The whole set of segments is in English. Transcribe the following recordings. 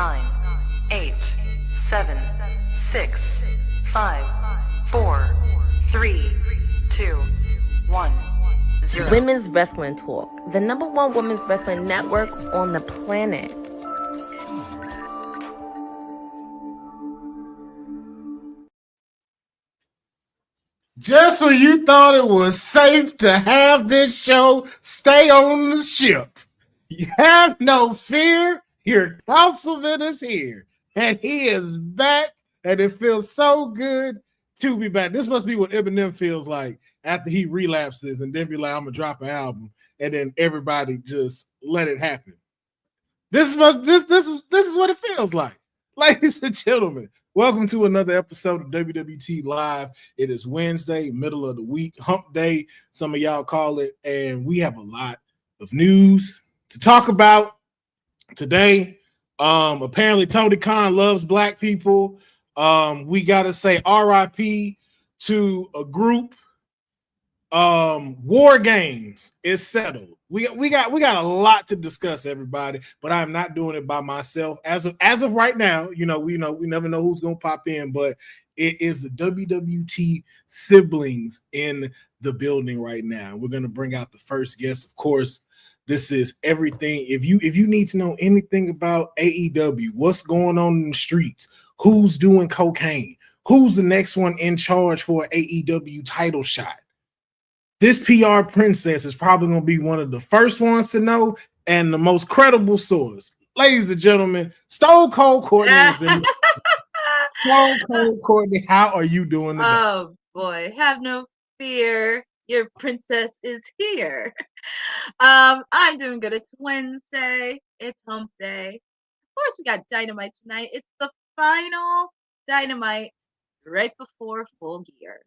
9, 8, 7, 6, 5, 4, 3, 2, 1, 0. Women's Wrestling Talk, the #1 women's wrestling network on the planet. Just when you thought it was safe to have this show stay on the ship, you have no fear. Your councilman is here, and he is back, and it feels so good to be back. This must be what Eminem feels like after he relapses and then be like, I'm going to drop an album, and then everybody just let it happen. This is what it feels like. Ladies and gentlemen, welcome to another episode of WWT Live. It is Wednesday, middle of the week, hump day, some of y'all call it, and we have a lot of news to talk about today. Apparently Tony Khan loves black people. We got to say RIP to a group. War Games is settled. We got a lot to discuss, everybody, but I'm not doing it by myself as of right now. We never know who's gonna pop in, but it is the WWT siblings in the building right now. We're gonna bring out the first guest. Of course, this is everything. If you need to know anything about AEW, what's going on in the streets, who's doing cocaine, who's the next one in charge for an AEW title shot, this PR princess is probably going to be one of the first ones to know and the most credible source. Ladies and gentlemen, Stone Cold Courtney is in. Stone Cold Courtney, how are you doing today? Oh boy, have no fear. Your princess is here. I'm doing good. It's Wednesday. It's hump day. Of course, we got Dynamite tonight. It's the final Dynamite right before Full Gear.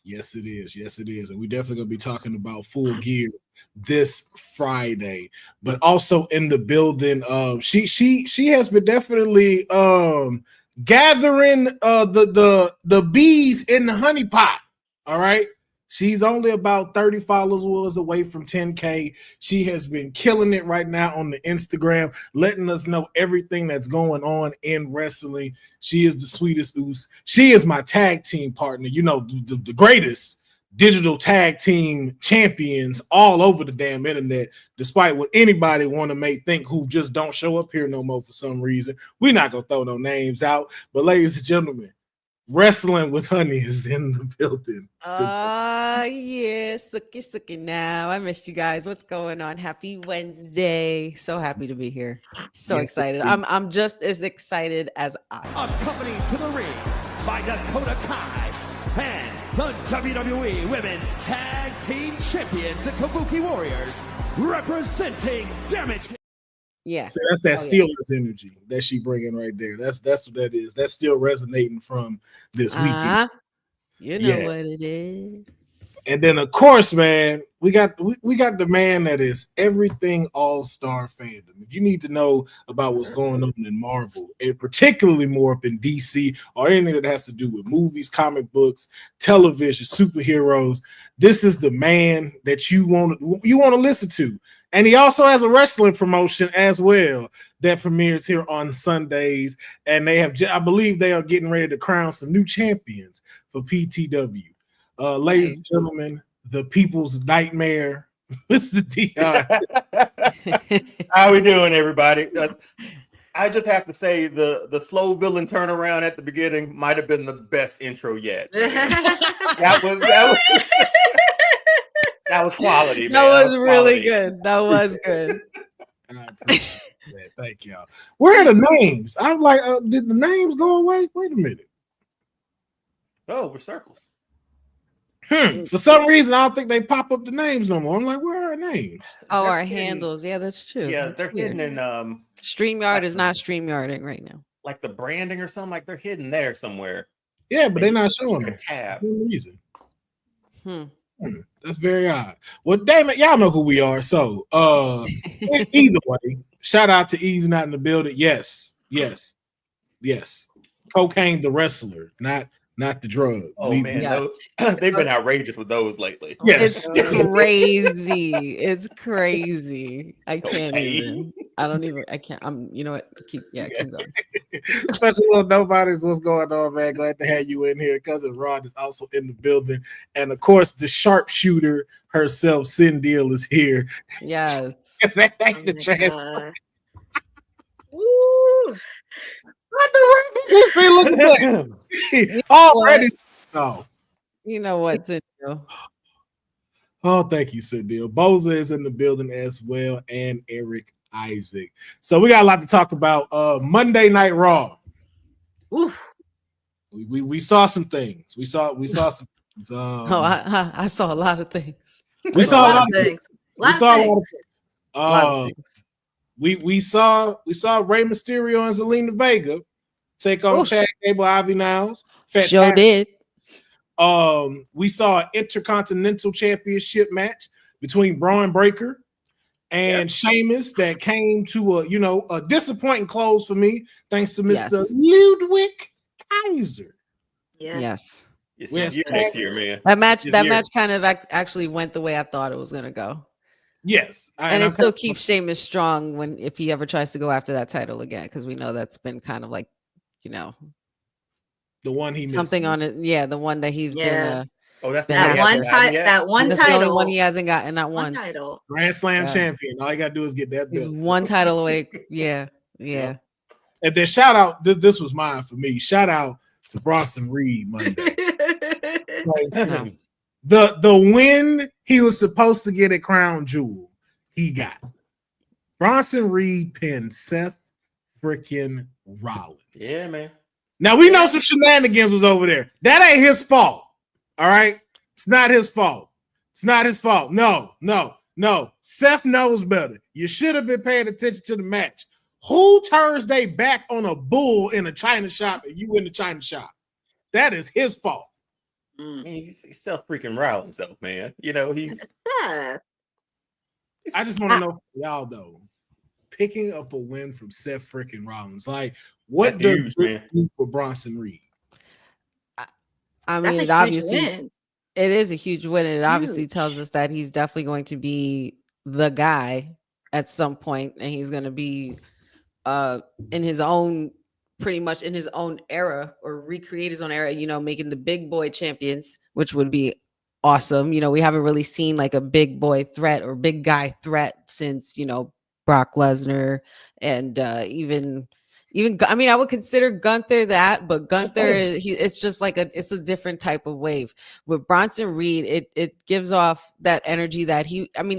Yes, it is. Yes, it is. And we're definitely going to be talking about Full Gear this Friday. But also in the building, she has been definitely gathering the bees in the honey pot. All right. She's only about 30 followers away from 10K. She has been killing it right now on the Instagram, letting us know everything that's going on in wrestling. She is the sweetest oos. She is my tag team partner. The greatest digital tag team champions all over the damn internet, despite what anybody want to think who just don't show up here no more for some reason. We're not going to throw no names out. But ladies and gentlemen, Wrestling with Honey is in the building. Yeah, sucky now. I missed you guys. What's going on? Happy Wednesday. So happy to be here. So excited. I'm just as excited as us. Accompanied to the ring by Dakota Kai and the WWE Women's Tag Team Champions, the Kabuki Warriors, representing Damage. Yeah. So that's that Steelers energy that she bringing right there. That's what that is. That's still resonating from this weekend. You know what it is. And then of course, man, we got the man that is everything all-star fandom. If you need to know about what's going on in Marvel, and particularly more up in DC or anything that has to do with movies, comic books, television, superheroes, this is the man that you want to listen to. And he also has a wrestling promotion as well that premieres here on Sundays. And I believe they are getting ready to crown some new champions for PTW. Ladies and gentlemen, the people's nightmare, Mr. Dion. How we doing, everybody? I just have to say the slow villain turnaround at the beginning might have been the best intro yet. That was quality. Man. That was really good. That was good. I appreciate that. Thank y'all. Where are the names? I'm like, did the names go away? Wait a minute. Oh, we're circles. For some reason, I don't think they pop up the names no more. I'm like, where are our names? Oh, our handles. Yeah, that's true. Yeah, that's they're hidden in StreamYard is not StreamYarding right now. Like the branding or something, like they're hidden there somewhere. Yeah, but they're not showing like them. A tab. For some reason. That's very odd. Well, damn it, y'all know who we are. So either way, shout out to Easy Not in the building. Yes. Cocaine the wrestler, not not the drug. Oh man, Yes. they've been outrageous with those lately. Yes. It's crazy. It's crazy. I can't Okay. even. I can't. You know what? Keep going. Special little nobodies, what's going on, man? Glad to have you in here. Cousin Rod is also in the building. And of course, the sharpshooter herself, Cindy, is here. Yes. Woo. What the see, look at that. Already. No. You know what's in you. Oh, thank you, Cindy. Boza is in the building as well, and Eric Isaac. So we got a lot to talk about. Monday Night Raw. Oof. We saw some things. We saw some things. I saw a lot of things. We saw a lot of things. We saw a lot of things. A lot of things. We saw Rey Mysterio and Zelina Vega take on Chad Gable, Ivy Niles. Sure did. We saw an Intercontinental Championship match between Braun Breaker and Sheamus that came to a disappointing close for me, thanks to Mr. Ludwig Kaiser. Yes. It's next year, man. That match kind of actually went the way I thought it was gonna go. Yes, and it still keeps Sheamus strong if he ever tries to go after that title again, because we know that's been kind of like, the one he missed. Something on it. Yeah, the one that he's been. That's that one title. That one that's title. the only one he hasn't gotten. Not one once. title. Grand Slam champion. All you gotta do is get that belt. He's one title away. Yeah. And then shout out. This was mine for me. Shout out to Bronson Reed Monday. The win he was supposed to get at Crown Jewel, he got. Bronson Reed pinned Seth freaking Rollins. Yeah, man. Now we know some shenanigans was over there. That ain't his fault. All right. It's not his fault. It's not his fault. No. Seth knows better. You should have been paying attention to the match. Who turns their back on a bull in a China shop and you in the China shop? That is his fault. He's Seth freaking Rollins, though, man. He's Seth. I just want to know from y'all though, picking up a win from Seth freaking Rollins, like what does this do for Bronson Reed? I mean, it obviously it is a huge win, and it obviously tells us that he's definitely going to be the guy at some point, and he's going to be in his own, pretty much in his own era, or recreate his own era, making the big boy champions, which would be awesome. We haven't really seen like a big boy threat or big guy threat since, Brock Lesnar, and even I mean, I would consider Gunther that, but Gunther it's just like it's a different type of wave. With Bronson Reed, it gives off that energy that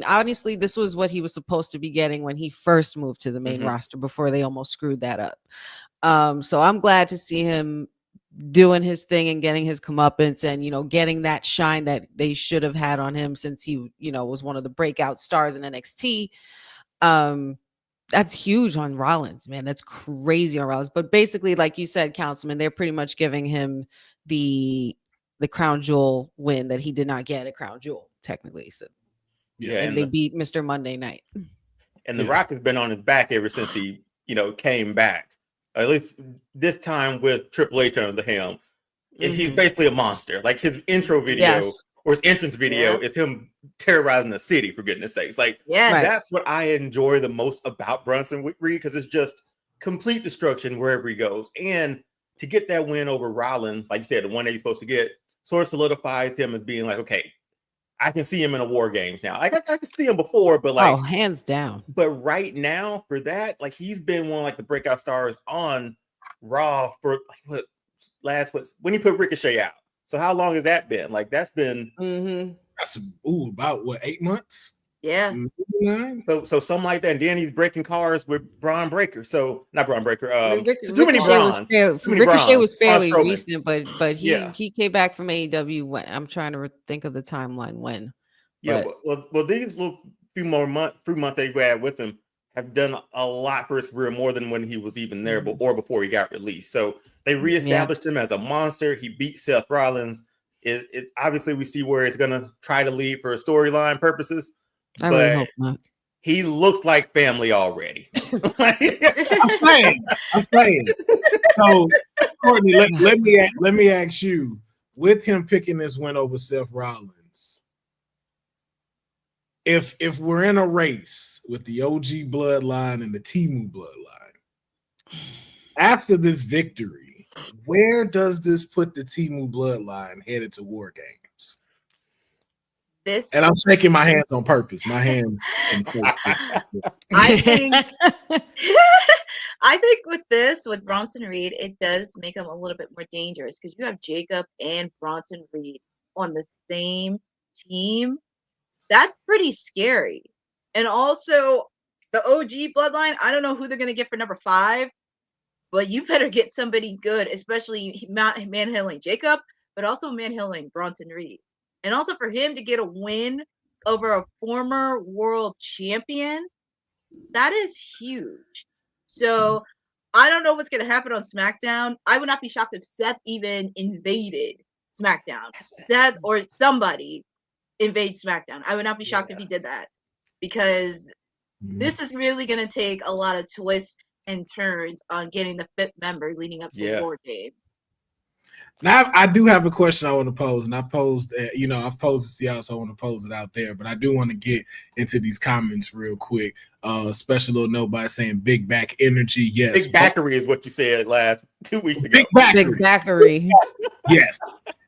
honestly, this was what he was supposed to be getting when he first moved to the main roster before they almost screwed that up. So I'm glad to see him doing his thing and getting his comeuppance and, getting that shine that they should have had on him since he, was one of the breakout stars in NXT. That's huge on Rollins, man. That's crazy on Rollins. But basically, like you said, Councilman, they're pretty much giving him the Crown Jewel win that he did not get at Crown Jewel, technically. So and they beat Mr. Monday Night. And The Rock has been on his back ever since he, came back. At least this time with Triple H under the helm. He's basically a monster. Like his intro video or his entrance video is him terrorizing the city, for goodness sakes. Like, that's what I enjoy the most about Bronson Reed, because it's just complete destruction wherever he goes. And to get that win over Rollins, like you said, the one that he's supposed to get, sort of solidifies him as being like, okay, I can see him in a War Games now. I could see him before, but like, hands down. But right now, for that, like he's been one of like the breakout stars on Raw for like when he put Ricochet out. So how long has that been? Like that's been that's about 8 months? Yeah. So something like that. And then he's breaking cars with Braun Breaker. So not Braun Breaker. Ricochet was fairly recent, but he came back from AEW when I'm trying to think of the timeline when. Yeah, well these little few months they had with him have done a lot for his career, more than when he was even there, or before he got released. So they reestablished him as a monster. He beat Seth Rollins. It obviously we see where it's gonna try to lead for storyline purposes. I really hope not. He looks like family already. I'm saying. So Courtney, let me ask you, with him picking this win over Seth Rollins, if we're in a race with the OG bloodline and the Temu bloodline, after this victory, where does this put the Temu bloodline headed to War Games? And I'm shaking my hands on purpose. My hands. I think with Bronson Reed, it does make him a little bit more dangerous because you have Jacob and Bronson Reed on the same team. That's pretty scary. And also the OG bloodline, I don't know who they're going to get for number 5, but you better get somebody good, especially manhandling Jacob, but also manhandling Bronson Reed. And also for him to get a win over a former world champion, that is huge. So I don't know what's going to happen on SmackDown. I would not be shocked if Seth even invaded SmackDown. Seth or somebody invade SmackDown. I would not be shocked if he did that, because this is really going to take a lot of twists and turns on getting the 5th member leading up to War Games. Now, I do have a question I want to pose, and I posed, I've posed it to y'all, so I want to pose it out there. But I do want to get into these comments real quick. Special little note by saying big back energy. Yes, big backery is what you said last 2 weeks ago. Big backery. Big backery. Yes.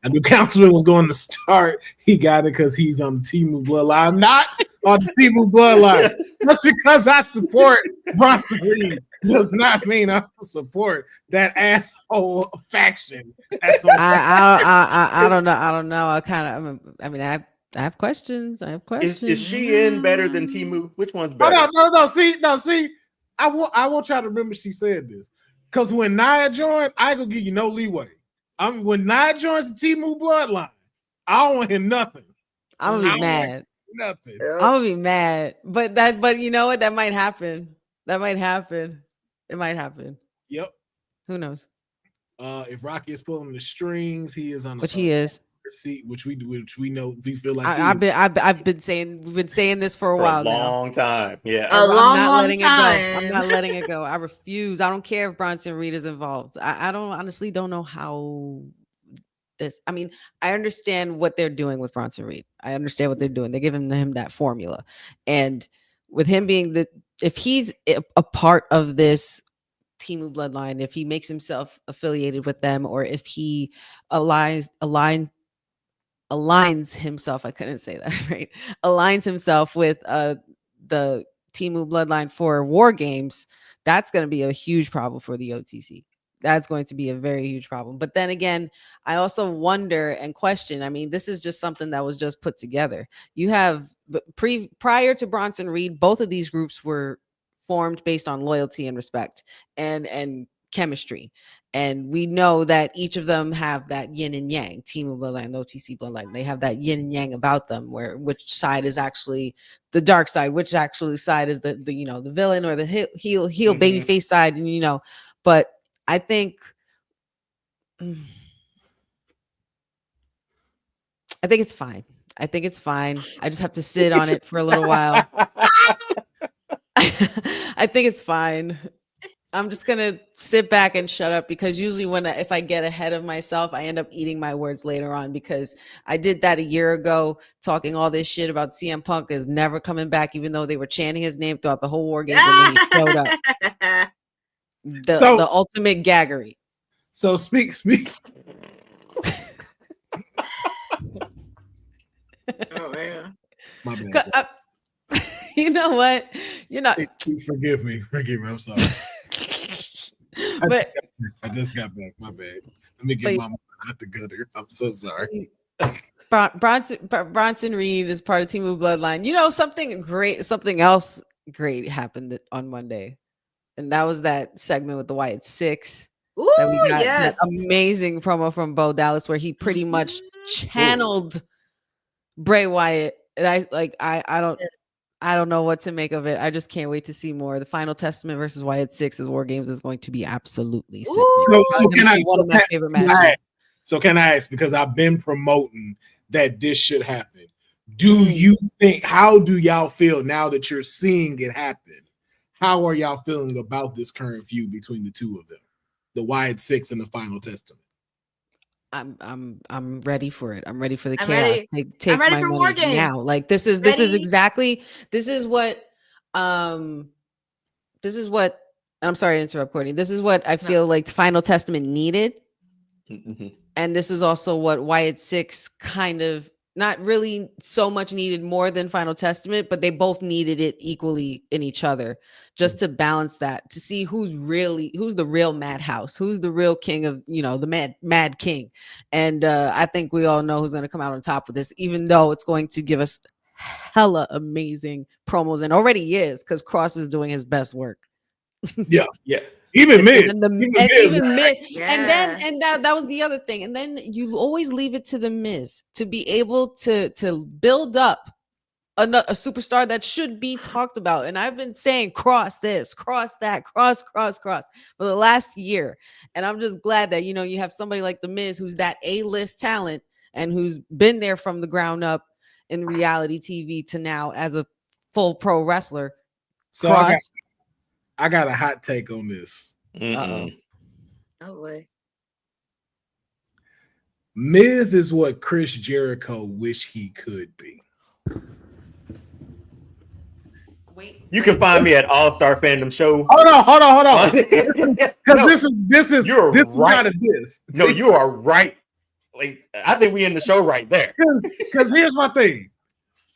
And the Councilman was going to start. He got it because he's on the Temu bloodline. I'm not on the Temu bloodline. Just because I support Bronson Reed does not mean I support that asshole faction. I don't know. I have questions. Is she in better than Temu? Which one's better? No. See. I won't try to remember she said this. Because when Nia joined, I ain't gonna give you no leeway. When Nia joins the Temu bloodline, I don't want to hear nothing. I'm gonna be mad. Nothing. I'm gonna be mad. But you know what? That might happen. It might happen. Yep. Who knows? If Rocky is pulling the strings, he is on the he is. Seat, which we know we feel like I've been saying this for a while now. Long time. Yeah. I'm not letting it go. I refuse. I don't care if Bronson Reed is involved. I honestly don't know how this. I mean, I understand what they're doing with Bronson Reed. I understand what they're doing. They're giving him that formula, and with him being if he's a part of this Temu bloodline, if he makes himself affiliated with them, or if he aligns himself, I couldn't say that right, aligns himself with the Temu bloodline for War Games, that's going to be a huge problem for the OTC. That's going to be a very huge problem. But then again, I also wonder and question, I mean, this is just something that was just put together. You have prior to Bronson Reed, both of these groups were formed based on loyalty and respect and chemistry. And we know that each of them have that yin and yang, Temu bloodline, OTC bloodline. They have that yin and yang about them, where which side is actually the dark side, which actually side is the villain or the heel baby face side. And, but I think it's fine. I just have to sit on it for a little while. I think it's fine. I'm just going to sit back and shut up, because usually if I get ahead of myself, I end up eating my words later on, because I did that a year ago, talking all this shit about CM Punk is never coming back, even though they were chanting his name throughout the whole War Games and then he showed up. The ultimate gaggery. So speak. Oh, man. My bad. You know what? You're not. Forgive me. I'm sorry. I just got back. My bad. Let me get my mind out the gutter. I'm so sorry. Bronson Reed is part of Temu bloodline. Something else great happened on Monday, and that was that segment with the Wyatt Six. Ooh, that we got, yes. that amazing promo from Bo Dallas, where he pretty much channeled Bray Wyatt, and I don't know what to make of it. I just can't wait to see more. The Final Testament versus Wyatt Six is War Games is going to be absolutely sick. So can I ask, because I've been promoting that this should happen. How do y'all feel now that you're seeing it happen? How are y'all feeling about this current feud between the two of them? the Wyatt Six in the Final Testament. I'm ready for it. I'm ready for the I'm chaos. ready. Take I'm ready my for War money Games. now. Like this is exactly what I'm sorry to interrupt, Courtney. This is what I feel like Final Testament needed. Mm-hmm. And this is also what Wyatt Six kind of not really so much needed more than Final Testament, but they both needed it equally in each other just to balance that, to see who's the real madhouse, who's the real king of, the mad king. And I think we all know who's going to come out on top of this, even though it's going to give us hella amazing promos, and already is, because Cross is doing his best work. Yeah. Even Miz. And that was the other thing. And then you always leave it to the Miz to be able to build up a superstar that should be talked about. And I've been saying cross this, cross that, cross for the last year. And I'm just glad that, you have somebody like the Miz, who's that A-list talent and who's been there from the ground up in reality TV to now as a full pro wrestler. So Cross. I got a hot take on this. Oh way. Miz is what Chris Jericho wish he could be. You can find me at All Star Fandom Show. Hold on. Because this is not a diss. No, you are right. Like, I think we in the show right there. Because here's my thing.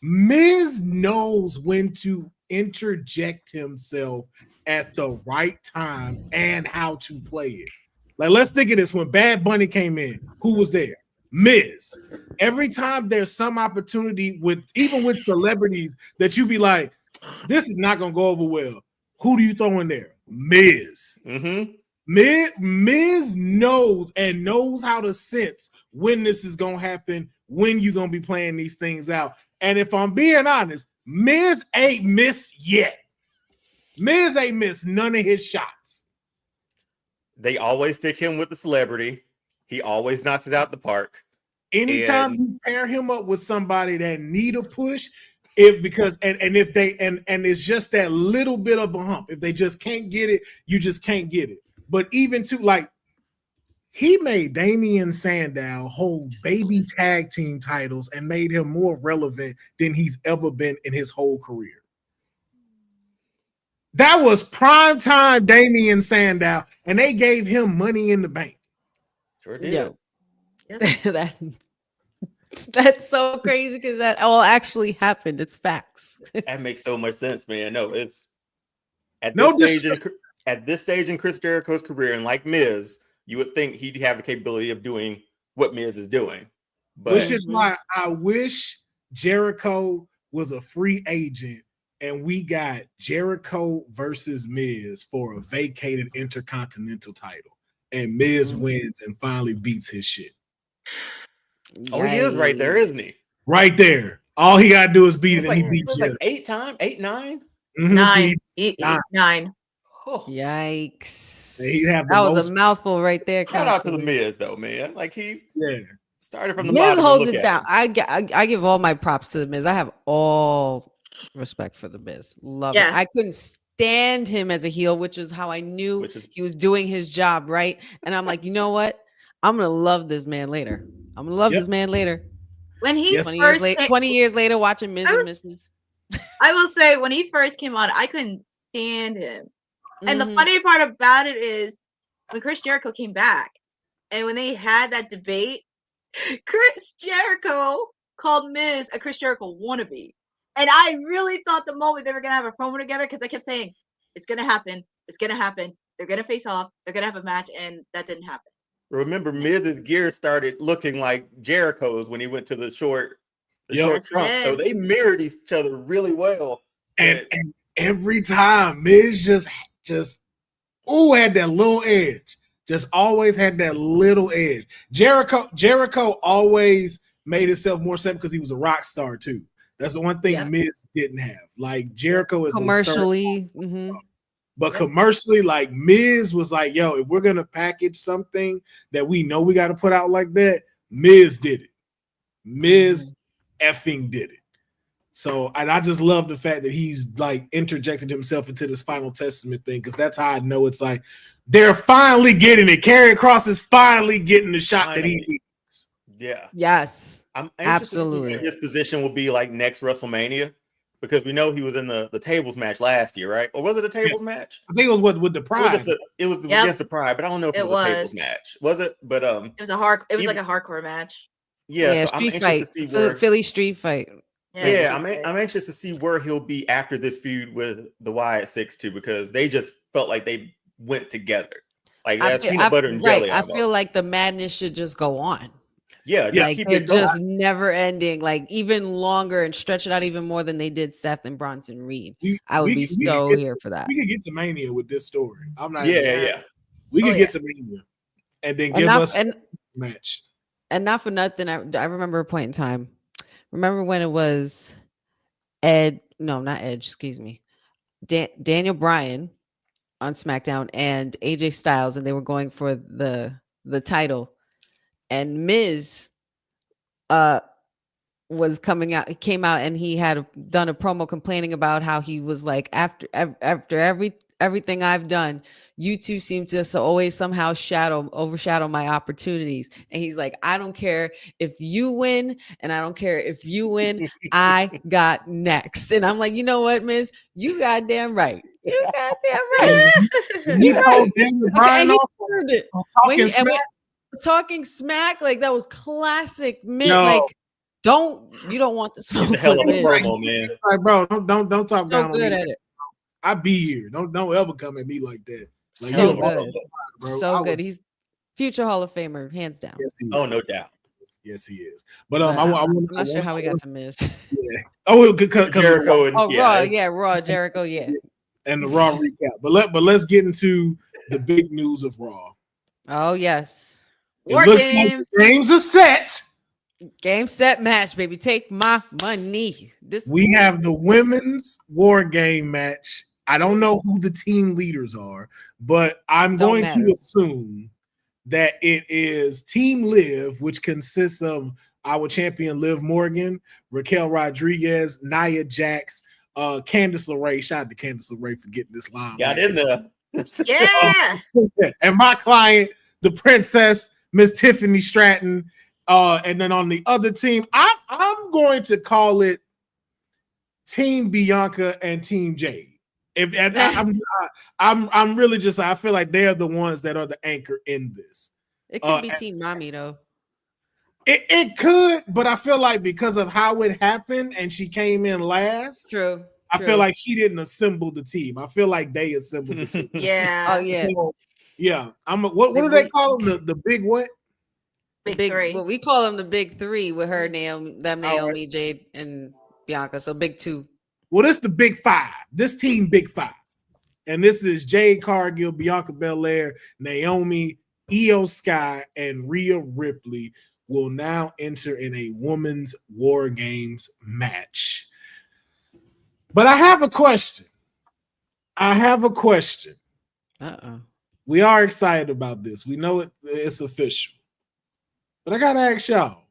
Miz knows when to interject himself at the right time and how to play it. Like, let's think of this. When Bad Bunny came in, who was there? Miz. Every time there's some opportunity even with celebrities that you be like, this is not gonna go over well. Who do you throw in there? Miz. Mm-hmm. Miz knows how to sense when this is gonna happen, when you're gonna be playing these things out. And if I'm being honest, Miz ain't missed yet. Miz ain't missed none of his shots. They always stick him with the celebrity. He always knocks it out the park. Anytime you pair him up with somebody that need a push, it's just that little bit of a hump. If they just can't get it, you just can't get it. But even he made Damian Sandow hold baby tag team titles and made him more relevant than he's ever been in his whole career. That was primetime Damian Sandow, and they gave him Money in the Bank. Sure did. Yo. That's so crazy because that all actually happened. It's facts. That makes so much sense, man. No, it's at this stage in Chris Jericho's career, and like Miz, you would think he'd have the capability of doing what Miz is doing. But which is why I wish Jericho was a free agent and we got Jericho versus Miz for a vacated Intercontinental title, and Miz wins and finally beats his shit. Oh, he is right there, isn't he? Right there. All he got to do is beat it, and he beats you. Like 8 times? 8, 9? Mm-hmm. 9. Oh. Yikes. That was a mouthful right there. Shout out to the Miz, though, man. Like, he's started from the Miz bottom. holds it down. I give all my props to the Miz. I have all respect for the Miz. Love it. I couldn't stand him as a heel, which is how I knew he was doing his job right. And I'm like, you know what? I'm gonna love this man later. I'm gonna love this man later. When he 20 years later, watching Miz and Mrs. I will say, when he first came on, I couldn't stand him. And the funny part about it is when Chris Jericho came back and when they had that debate, Chris Jericho called Miz a Chris Jericho wannabe. And I really thought the moment they were going to have a promo together, because I kept saying, it's going to happen. It's going to happen. They're going to face off. They're going to have a match. And that didn't happen. Remember, Miz's gear started looking like Jericho's when he went to the short trunk. So they mirrored each other really well. And every time Miz just had that little edge. Just always had that little edge. Jericho always made himself more simple because he was a rock star too. That's the one thing Miz didn't have. Like, Jericho is commercially, but commercially, like, Miz was like, yo, if we're gonna package something that we know we got to put out like that, Miz did it. Miz effing did it. So, and I just love the fact that he's like interjected himself into this Final Testament thing, because that's how I know it's like they're finally getting it. Karrion Kross is finally getting the shot that he needs. Yeah. Yes. I'm absolutely. His position will be like next WrestleMania, because we know he was in the tables match last year, right? Or was it a tables match? I think it was with the Pride. It was against the Pride, but I don't know if it was a tables match. Was it? But it was like a hardcore match. Yeah, so street fight. To see where Philly street fight. Yeah, I'm anxious to see where he'll be after this feud with the Wyatt Six too, because they just felt like they went together. Like that's peanut butter and jelly. I feel like the madness should just go on. Yeah, like it just never ending, like even longer, and stretch it out even more than they did Seth and Bronson Reed. I would be so here for that. We could get to Mania with this story. I'm not. Yeah. We could get to Mania, and then give us a match. And not for nothing, I remember a point in time. Remember when it was Daniel Bryan on SmackDown and AJ Styles, and they were going for the title, and Miz was came out, and he had done a promo complaining about how he was like, after everything I've done, you two seem to always somehow overshadow my opportunities. And he's like, I don't care if you win, and I don't care if you win, I got next. And I'm like, you know what, Miz? You goddamn right. You goddamn right. You told Daniel Bryan talking smack, like that was classic Miz. Like, you don't want this. It's a hell of a promo, man. Like, bro, don't talk down on me. Good at it. I be here. Don't ever come at me like that. Like, so good, bro. So good. He's future Hall of Famer, hands down. Yes, no doubt. Yes, he is. But I'm not sure how we got to Miz. Yeah. Oh, because Jericho and Raw, Jericho, and the Raw recap. But let's get into the big news of Raw. Oh yes, War games. Like games are set. Game set match, baby. Take my money. We have the women's war game match. I don't know who the team leaders are, but I'm going to assume that it is Team Liv, which consists of our champion Liv Morgan, Raquel Rodriguez, Nia Jax, Candice LeRae. Shout out to Candice LeRae for getting this line. Got in there. Yeah. And my client, the princess, Miss Tiffany Stratton. And then on the other team, I'm going to call it Team Bianca and Team Jade. I'm really just, I feel like they're the ones that are the anchor in this. It could be Team Mommy though. It could, but I feel like because of how it happened and she came in last. True. I feel like she didn't assemble the team. I feel like they assembled the team. Yeah. Oh yeah. So, yeah. What do they call them? The big what? Big three. Well, we call them the big three with her, Naomi, Jade, and Bianca. So big two. Well, this is the big five. This team, big five. And this is Jade Cargill, Bianca Belair, Naomi, Io Sky, and Rhea Ripley will now enter in a women's War Games match. But I have a question. We are excited about this. We know it's official. But I got to ask y'all,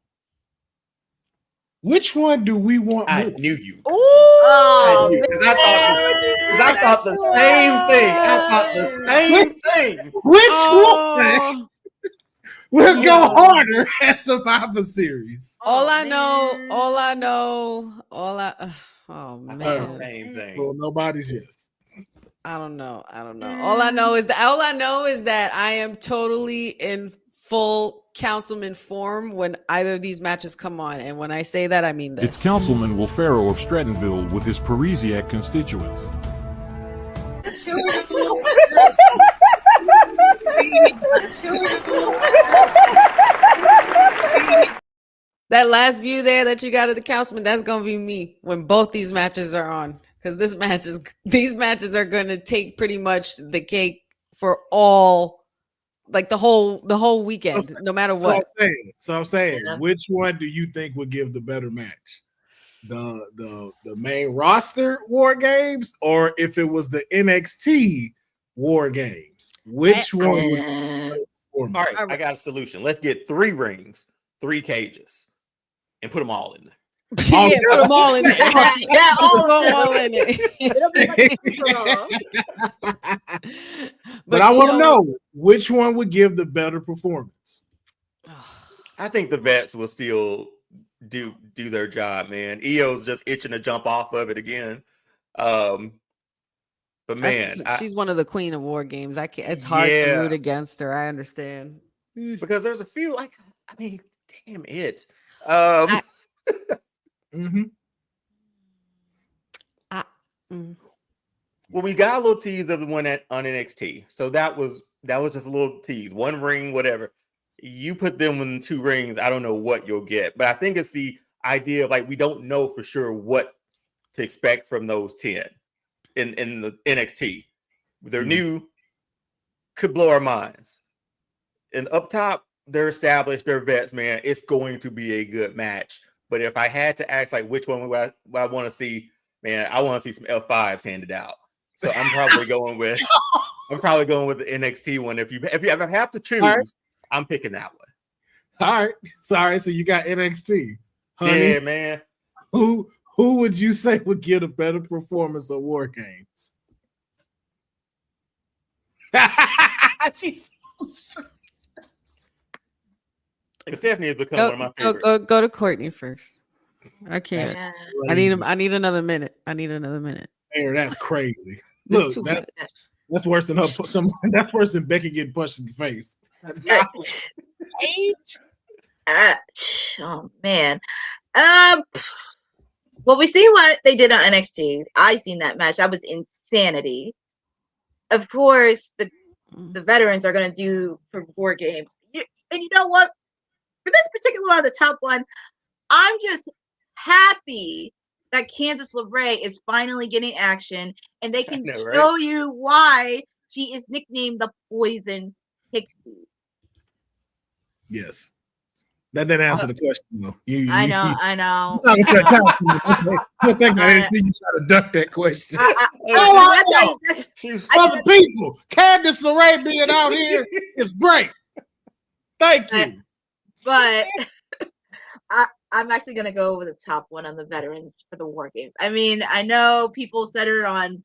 which one do we want I more? knew you. Oh, I thought the same thing. Which one will go harder at Survivor Series? Oh man. Same thing. Well, nobody's yes. I don't know. All I know is that I am totally in full councilman form when either of these matches come on, and when I say that, I mean this. It's Councilman Pharaoh of Strattonville with his Parisiac constituents. That last view there that you got of the councilman, that's gonna be me when both these matches are on, because these matches are gonna take pretty much the cake for all. Like the whole weekend, no matter what. So I'm saying, which one do you think would give the better match? The main roster War Games, or if it was the NXT War Games? Which one would be the all right, I got a solution. Let's get 3 rings, 3 cages, and put them all in there. Yeah, put them all in there. Yeah, all in it. It'll be like But I want to know which one would give the better performance. I think the vets will still do their job, man. EO's just itching to jump off of it again. But man, she's one of the queen of war games. I can't. It's hard to root against her. I understand because there's a few like I mean, damn it. Well, we got a little tease of the one on NXT, so that was just a little tease. One ring, whatever. You put them in 2 rings, I don't know what you'll get, but I think it's the idea of like we don't know for sure what to expect from those 10 in the NXT. They're new, could blow our minds. And up top, they're established, they're vets, man. It's going to be a good match. But if I had to ask like which one would I want to see, man, I want to see some F5s handed out. So I'm probably going with the NXT one. If I have to choose, I'm picking that one. All right. Sorry. So you got NXT. Honey, yeah, man. Who would you say would get a better performance of War Games? She's so Stephanie has become one of my favorites. Go to Courtney first. I can't. I need another minute. Hey, that's crazy. Look, that's worse than her. That's worse than Becky getting punched in the face. Oh man. Well, we see what they did on NXT. I seen that match. That was insanity. Of course, the veterans are going to do for War Games. And you know what? For this particular one, the top one, I'm just happy that Candice LeRae is finally getting action, and they can show you why she is nicknamed the Poison Pixie. Yes. That didn't answer the question, though. I know. You think I didn't see you try to duck that question. She's other people. Candice LeRae being out here is great. Thank you. But I'm actually going to go with the top one on the veterans for the War Games. I mean, I know people centered on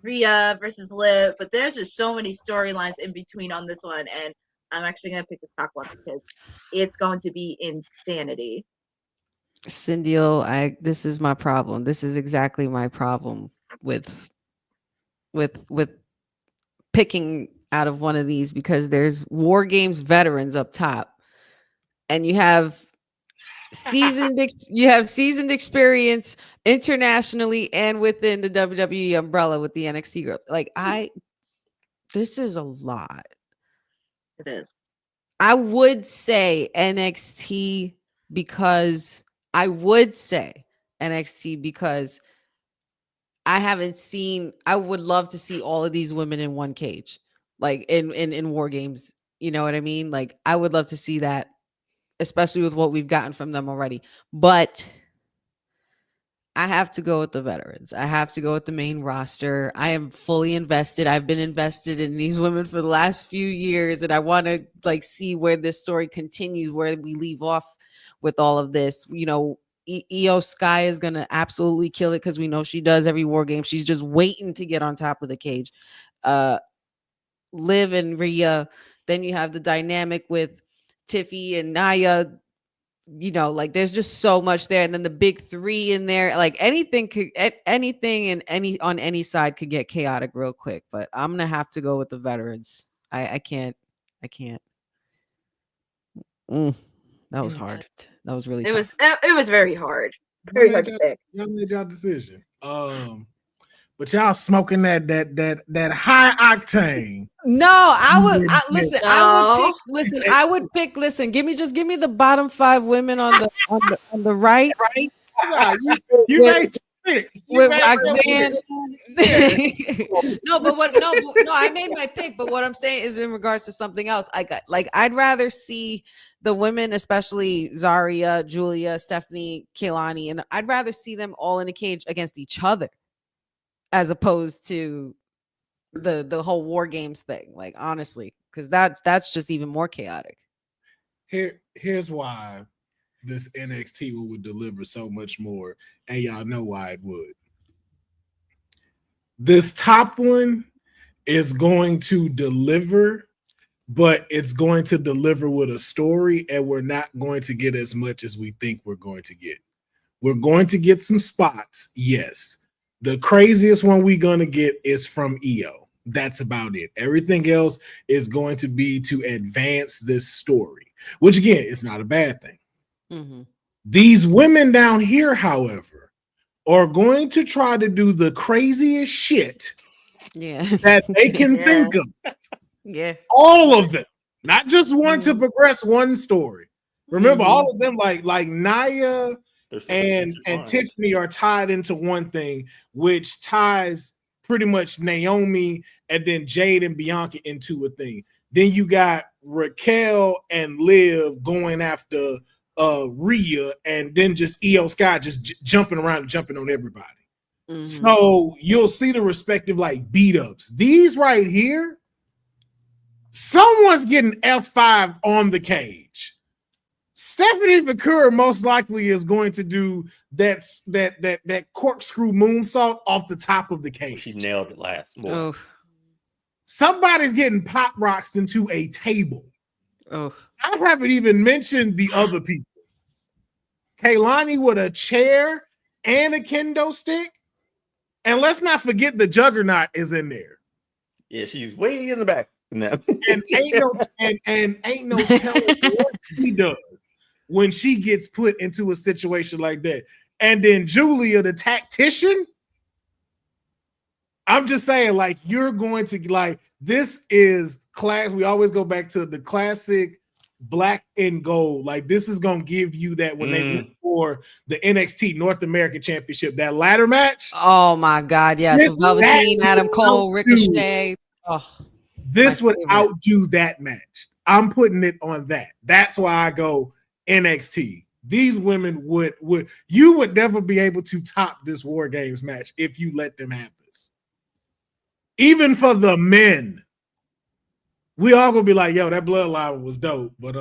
Rhea versus Liv, but there's just so many storylines in between on this one, and I'm actually going to pick the top one because it's going to be insanity. Cindy, this is my problem. This is exactly my problem with picking out of one of these, because there's War Games veterans up top, and you have seasoned experience internationally and within the WWE umbrella with the NXT girls. This is a lot. It is. I would say NXT because I would would love to see all of these women in one cage, like in War Games. You know what I mean? Like, I would love to see that, especially with what we've gotten from them already. But I have to go with the veterans. I have to go with the main roster. I am fully invested. I've been invested in these women for the last few years, and I want to see where this story continues, where we leave off with all of this. You know, Io Sky is going to absolutely kill it, because we know she does every War Game. She's just waiting to get on top of the cage. Liv and Rhea. Then you have the dynamic with Tiffy and Naya. You know, there's just so much there, and then the big three in there. Anything and on any side could get chaotic real quick. But I'm gonna have to go with the veterans. I can't. That was hard. That was really. Tough. It was very hard. Very hard to pick. Y'all made y'all decision. But y'all smoking that high octane. No, I would pick. Listen, give me the bottom 5 women on the right. You made your pick. With Roxanne. I made my pick. But what I'm saying is in regards to something else. I'd rather see the women, especially Zarya, Julia, Stephanie, Kaylani, and I'd rather see them all in a cage against each other, as opposed to the whole War Games thing. Honestly, because that's just even more chaotic. Here's why this NXT would deliver so much more, and y'all know why it would. This top one is going to deliver, but it's going to deliver with a story, and we're not going to get as much as we think we're going to get. We're going to get some spots, yes. The craziest one we're going to get is from EO. That's about it. Everything else is going to be to advance this story, which again is not a bad thing. Mm-hmm. These women down here, however, are going to try to do the craziest shit that they can think of. Yeah. All of them, not just one to progress one story. Remember, all of them, like Nia and Tiffany, are tied into one thing, which ties pretty much Naomi and then Jade and Bianca into a thing. Then you got Raquel and Liv going after Rhea, and then just Io Sky just jumping around and jumping on everybody. Mm-hmm. So you'll see the respective like beat ups. These right here, someone's getting F5 on the cage. Stephanie McCurry most likely is going to do that corkscrew moonsault off the top of the cage. She nailed it last. Oh. Somebody's getting pop rocks into a table. Oh. I haven't even mentioned the other people. Kaylani with a chair and a kendo stick. And let's not forget the Juggernaut is in there. Yeah, she's way in the back. No. And ain't no telling what she does when she gets put into a situation like that. And then Julia, the tactician, I'm just saying, like, you're going to like, this is class. We always go back to the classic black and gold. Like, this is going to give you that when they look for the NXT North American Championship, that ladder match. Oh my God. Yes. Velveteen, Adam Cole, Ricochet. Oh. This would outdo that match. I'm putting it on that. That's why I go NXT. These women would you would never be able to top this War Games match if you let them have this. Even for the men, we all gonna be like, yo, that bloodline was dope, but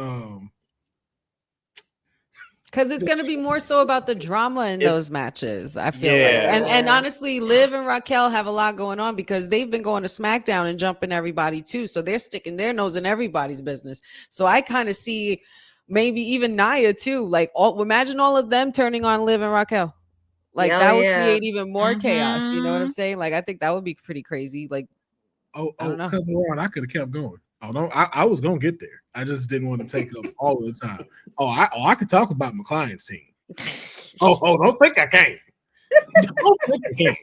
because it's gonna be more so about the drama in those matches, I feel like. And honestly, Liv and Raquel have a lot going on because they've been going to SmackDown and jumping everybody too. So they're sticking their nose in everybody's business. So I kind of see maybe even Nia too. Like, imagine all of them turning on Liv and Raquel. Like that would create even more chaos. You know what I'm saying? Like, I think that would be pretty crazy. Like, I don't know. Cousin Ron, I could have kept going. I was gonna get there. I just didn't want to take up all the time. I could talk about my client's team. Don't think I can't. Don't think I can't.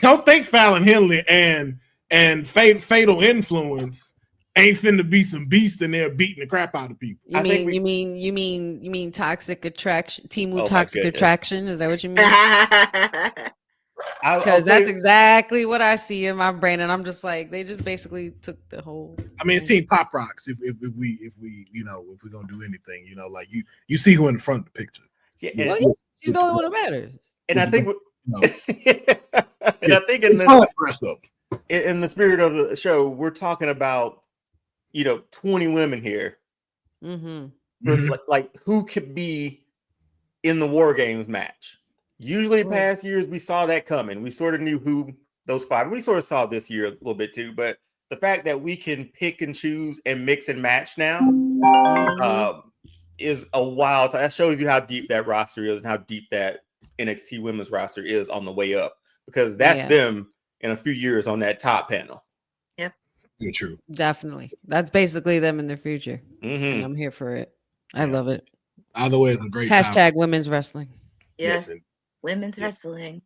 Don't think Fallon Henley and Fatal Influence ain't finna be some beast in there beating the crap out of people. You mean Toxic Attraction? Team Toxic Attraction? Is that what you mean? Because that's exactly what I see in my brain, and I'm just like, they just basically took the whole. I mean, it's Team Pop Rocks. If we if we're gonna do anything, like you see who in the front of the picture. Yeah, she's the only one that matters. And I think, I think in the spirit of the show, we're talking about 20 women here. Mm-hmm. Like who could be in the War Games match? Usually past years, we saw that coming. We sort of knew who those 5. We sort of saw this year a little bit too. But the fact that we can pick and choose and mix and match now is a wild. That shows you how deep that roster is and how deep that NXT women's roster is on the way up. Because that's them in a few years on that top panel. Yep. You're true. Definitely. That's basically them in the future. Mm-hmm. And I'm here for it. I love it. Either way, it's a great hashtag women's wrestling. Yes. Women's wrestling.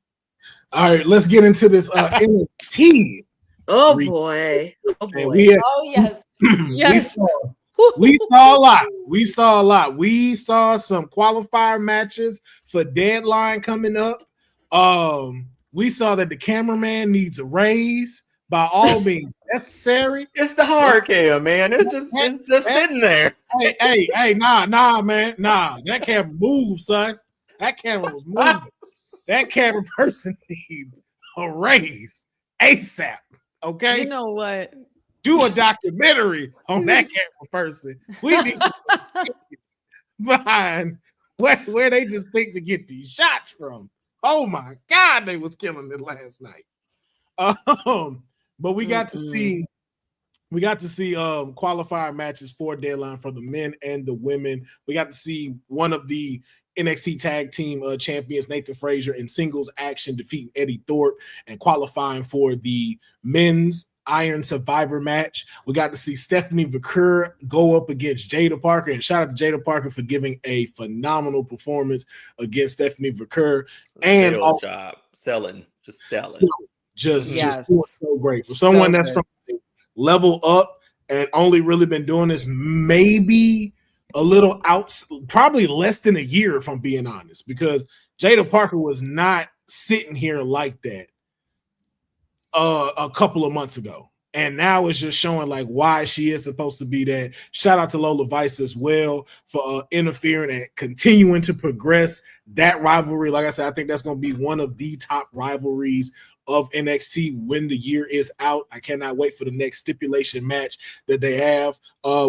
All right, let's get into this NXT. Oh boy. Yes. Yes. We saw a lot. We saw some qualifier matches for Deadline coming up. We saw that the cameraman needs a raise by all means necessary. It's the hard cam, man. It's just sitting there. Hey, nah, man. Nah, that camera moves, son. That camera was moving. That camera person needs a raise ASAP. Okay. You know what? Do a documentary on that camera person. We need behind where they just think to get these shots from. Oh my God, they was killing it last night. But we got to see qualifier matches for Deadline for the men and the women. We got to see one of the NXT Tag Team champions, Nathan Frazier, in singles action defeating Eddie Thorpe and qualifying for the men's Iron Survivor match. We got to see Stephanie Vaquer go up against Jada Parker, and shout out to Jada Parker for giving a phenomenal performance against Stephanie Vaquer. And selling. Just doing so great. For someone that's from level up and only really been doing this maybe a little probably less than a year, if I'm being honest, because Jada Parker was not sitting here like that a couple of months ago, and now it's just showing like why she is supposed to be that. Shout out to Lola Vice as well for interfering and continuing to progress that rivalry. Like I said, I think that's going to be one of the top rivalries of NXT when the year is out. I cannot wait for the next stipulation match that they have.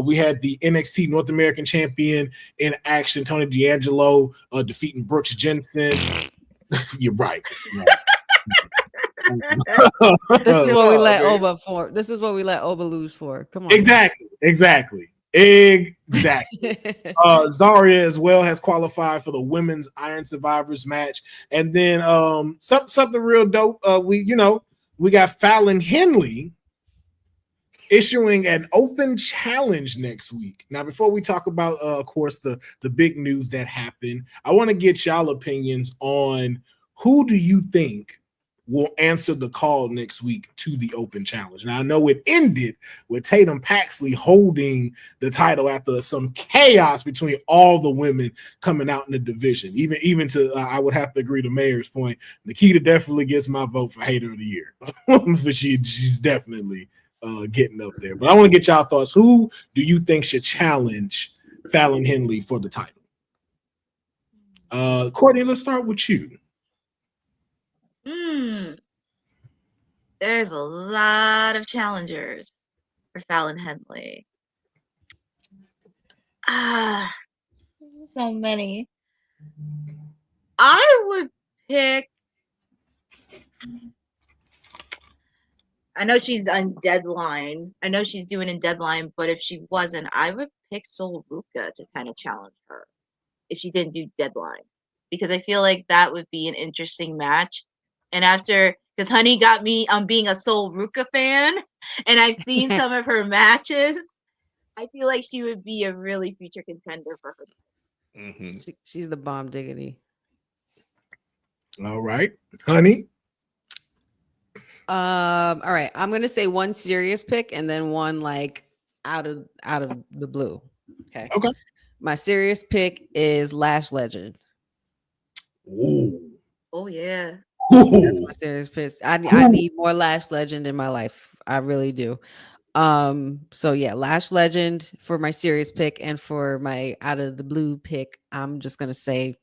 We had the NXT North American champion in action, Tony D'Angelo, defeating Brooks Jensen. You're right. This is what we let Oba for. This is what we let Oba lose for. Come on. Exactly. Zarya as well has qualified for the women's Iron Survivors match. And then something real dope. We got Fallon Henley issuing an open challenge next week. Now, before we talk about of course the big news that happened, I want to get y'all opinions on who do you think will answer the call next week to the open challenge. Now, I know it ended with Tatum Paxley holding the title after some chaos between all the women coming out in the division. Even to, I would have to agree to Mayor's point, Nikita definitely gets my vote for Hater of the Year. But she's definitely getting up there. But I want to get y'all thoughts. Who do you think should challenge Fallon Henley for the title? Courtney, let's start with you. There's a lot of challengers for Fallon Henley. So many. I would pick. I know she's on Deadline. I know she's doing in Deadline, but if she wasn't, I would pick Sol Ruca to kind of challenge her if she didn't do Deadline, because I feel like that would be an interesting match. And because Honey got me being a Sol Ruca fan, and I've seen some of her matches, I feel like she would be a really future contender for her. Mm-hmm. She's the bomb diggity. All right, Honey. All right, I'm gonna say one serious pick and then one like out of the blue. Okay. My serious pick is Lash Legend. Ooh. Oh yeah. That's my serious pick. I need more Lash Legend in my life. I really do. So yeah, Lash Legend for my serious pick, and for my out of the blue pick, I'm just gonna say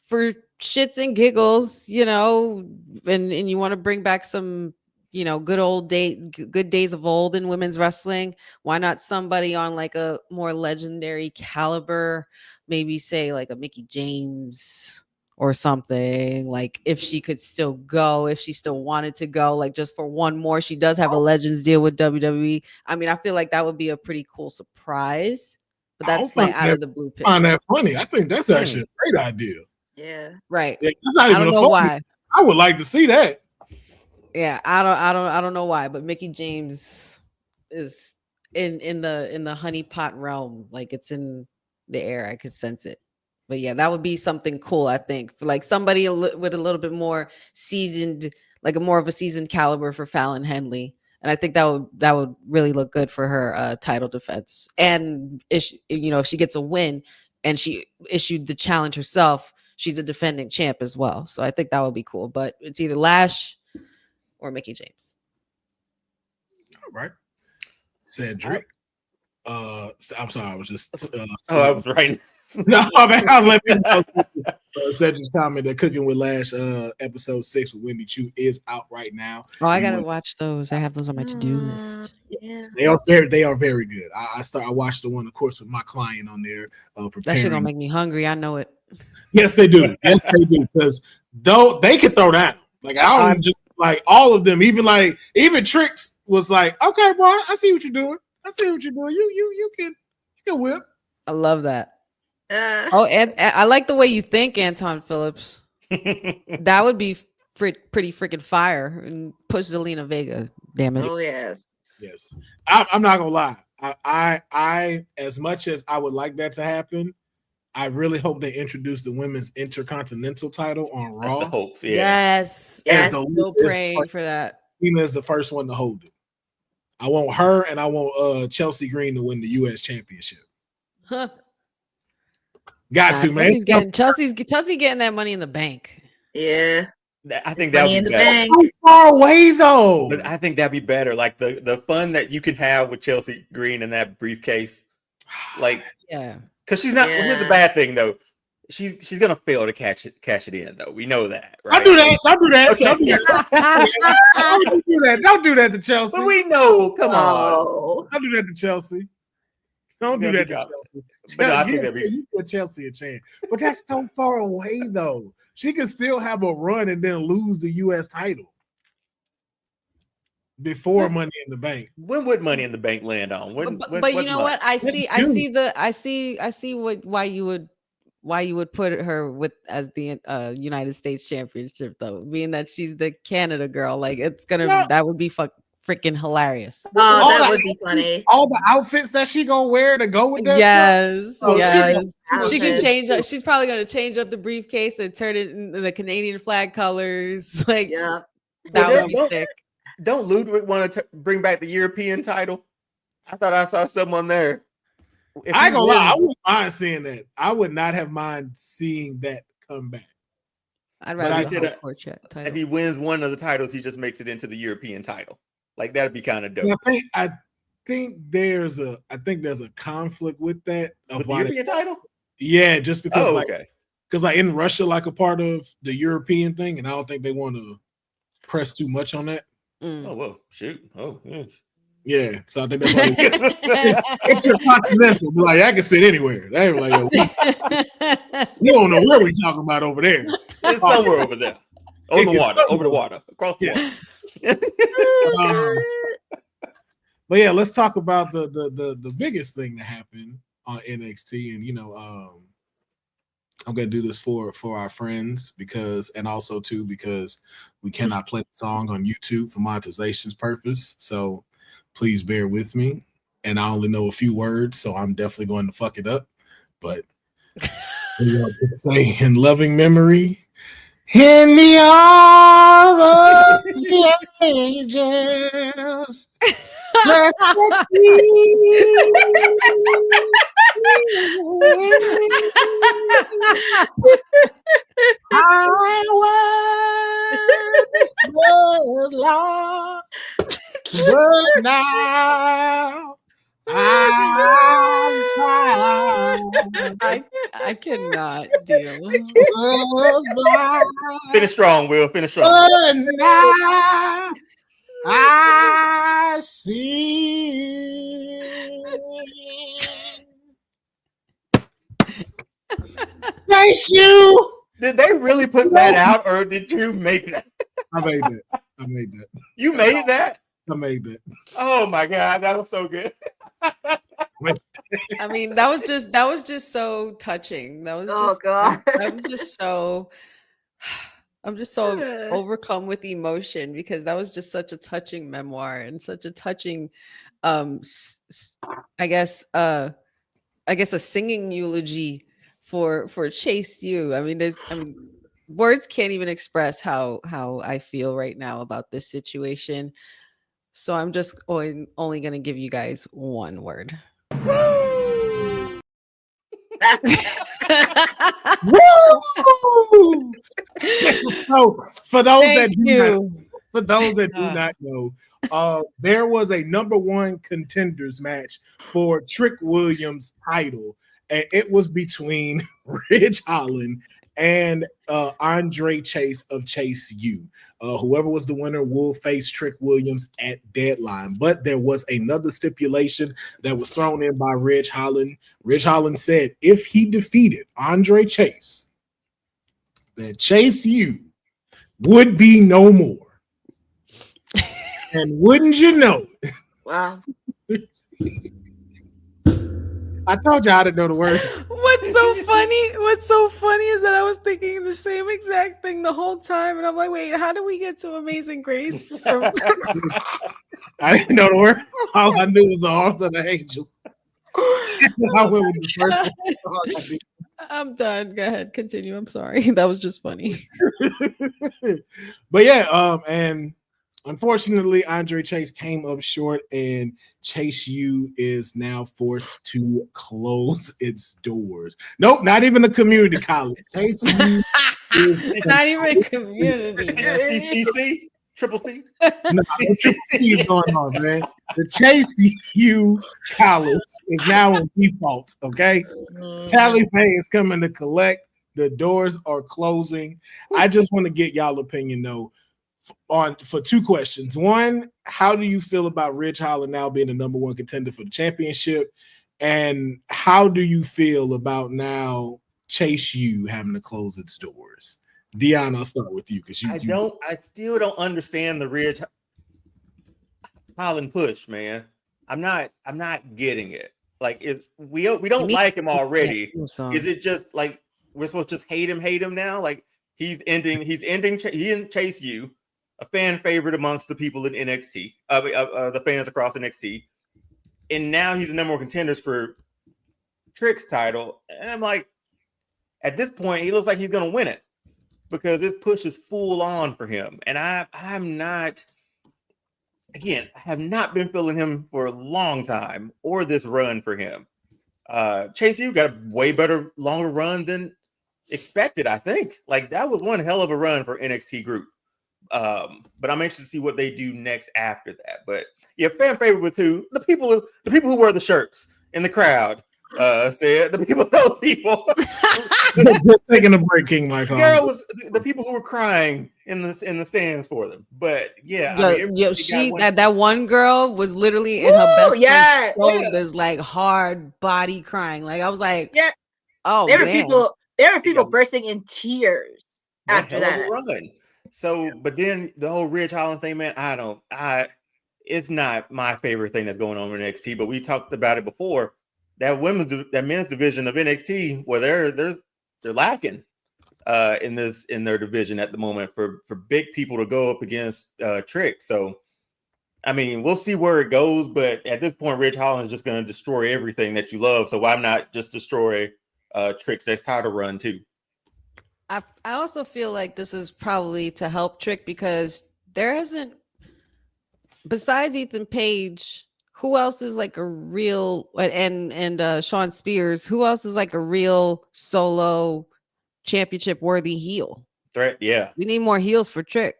for shits and giggles, and you want to bring back some, good days of old in women's wrestling. Why not somebody on like a more legendary caliber? Maybe say like a Mickie James or something, like if she could still go, if she still wanted to go, like just for one more. She does have a Legends deal with WWE. I mean, I feel like that would be a pretty cool surprise, but that's my out of the blue pick. I find that funny. I think that's actually a great idea. Yeah. Right. Yeah, I don't know why. I would like to see that. Yeah, I don't know why, but Mickie James is in the honey pot realm. Like it's in the air. I could sense it. But yeah, that would be something cool, I think, for like somebody with a little bit more seasoned, like a more of a seasoned caliber for Fallon Henley. And I think that would really look good for her title defense. And if she gets a win and she issued the challenge herself, she's a defending champ as well. So I think that would be cool. But it's either Lash or Mickie James. All right. Cedric. I'm sorry, I was just. I was right. No, man, I was letting you know. Cedric's comment that Cooking with Lash episode 6 with Wendy Chu is out right now. Oh, I gotta watch those. I have those on my to-do list. Yeah. They are very good. I watched the one, of course, with my client on there. That shit gonna make me hungry. I know it. Yes, they do. Yes, they do. Because though they can throw down. Like I don't just like all of them. Even Tricks was like, okay, bro, I see what you're doing. I see what you're doing. You can whip. I love that. And I like the way you think, Anton Phillips. That would be pretty freaking fire. And push Zelina Vega. Damn it. Oh yes. Yes. I'm not gonna lie. I as much as I would like that to happen, I really hope they introduce the women's intercontinental title on Raw. That's the hopes, yeah. Yes. Still praying for that. Tina is the first one to hold it. I want her and I want Chelsea Green to win the U.S. championship. Huh. Got to, man. Chelsea getting that Money in the Bank. Yeah. I think that would be better. So far away though. But I think that'd be better. Like the fun that you can have with Chelsea Green in that briefcase. Like, yeah. Because she's not. Yeah. Here's the bad thing though. She's gonna fail to cash it in though. We know that. Right? Don't do that. Don't do that. Okay. Don't do that. Don't do that to Chelsea. But we know. Come on. Don't do that to Chelsea. Don't do that to Chelsea. But no, I think that'd be. You put Chelsea a chance, but that's so far away though. She can still have a run and then lose the U.S. title before Money in the Bank. When would Money in the Bank land on? But you know what? I see why you would put her with as the United States Championship though, being that she's the Canada girl. Like that would be freaking hilarious. Oh, that would be funny. All the outfits that she gonna wear to go with that. Yes, stuff? yes. She can change up. She's probably gonna change up the briefcase and turn it into the Canadian flag colors. Like, yeah, that would be sick. Don't Ludwig want to bring back the European title? I thought I saw someone there. I ain't gonna lie, I wouldn't mind seeing that. I would not have mind seeing that come back. I'd rather if he wins one of the titles, he just makes it into the European title. Like that'd be kind of dope. I think there's a conflict with that with the European title. Yeah, just because because like in Russia, like a part of the European thing, and I don't think they want to press too much on that. Oh well, shoot. Oh yes. Yeah, so I think that's why intercontinental. Like I can sit anywhere. They were like, yo, you don't know where we talking about over there. It's somewhere over there, over the water, across the water. But yeah, let's talk about the biggest thing that happened on NXT, and I'm gonna do this for our friends because we cannot play the song on YouTube for monetization's purpose. So please bear with me. And I only know a few words, so I'm definitely going to fuck it up. But we want to say in loving memory, in the arms of the angels. I was lost, but now I'm found. I cannot deal. Finish strong, Will. Finish strong. But now I see. Thanks you. Did they really put that out, or did you make that? I made that. You made that? I made that. Oh my god, that was so good. I mean, that was just so touching. That was I'm just so overcome with emotion because that was just such a touching memoir and such a touching I guess a singing eulogy for Chase U. I mean, words can't even express how I feel right now about this situation. So I'm just only going to give you guys one word. Woo! So for those For those that do not know, there was a number one contenders match for Trick Williams' title, and it was between Ridge Holland and Andre Chase of Chase U. Whoever was the winner will face Trick Williams at deadline. But there was another stipulation that was thrown in by Ridge Holland. Ridge Holland said if he defeated Andre Chase, then Chase U would be no more. And wouldn't you know it? Wow. I told you how to know the word. What's so funny is that I was thinking the same exact thing the whole time, and I'm like, wait, how do we get to Amazing Grace? I didn't know the word. All I knew was the arms of the angel. I went with the first one. I'm done. Go ahead, continue. I'm sorry. That was just funny. But yeah, and unfortunately, Andre Chase came up short, and Chase U is now forced to close its doors. Nope, not even a community college. Chase U is not even community. CCC? Triple C? No, Triple C is going on, man. The Chase U College is now in default, okay? Tally Pay is coming to collect. The doors are closing. I just want to get y'all opinion, though, for two questions. One, how do you feel about Ridge Holland now being the number one contender for the championship? And how do you feel about now Chase U having to close its doors? Dion, I'll start with you because I still don't understand the Ridge Holland push, man. I'm not getting it. Like, we don't like him already. Is it just like we're supposed to just hate him now? Like he's ending Chase U, a fan favorite amongst the people in NXT, the fans across NXT, and now he's the number one contenders for Trick's title. And I'm like, at this point, he looks like he's gonna win it because this push is full on for him. And I have not been feeling him for a long time or this run for him. Chase U got a way better, longer run than expected, I think. Like, that was one hell of a run for NXT group. But I'm anxious to see what they do next after that. But yeah, fan favorite with who? The people who wear the shirts in the crowd. Said those people just taking a break, King Michael. Girl was the people who were crying in the stands for them. But yeah, that one girl was literally in her best friend's shoulders, like hard body crying. Like, I was like, yeah, oh, there were people bursting in tears after that run. So, but then the whole Ridge Holland thing, man, it's not my favorite thing that's going on in NXT. But we talked about it before. That men's division of NXT, where they're lacking in their division at the moment for big people to go up against Trick. So, I mean, we'll see where it goes, but at this point, Ridge Holland is just going to destroy everything that you love. So why not just destroy Trick's next title run too? I also feel like this is probably to help Trick because there isn't, besides Ethan Page, who else is like a real and Sean Spears? Who else is like a real solo championship worthy heel? Threat, yeah. We need more heels for Trick.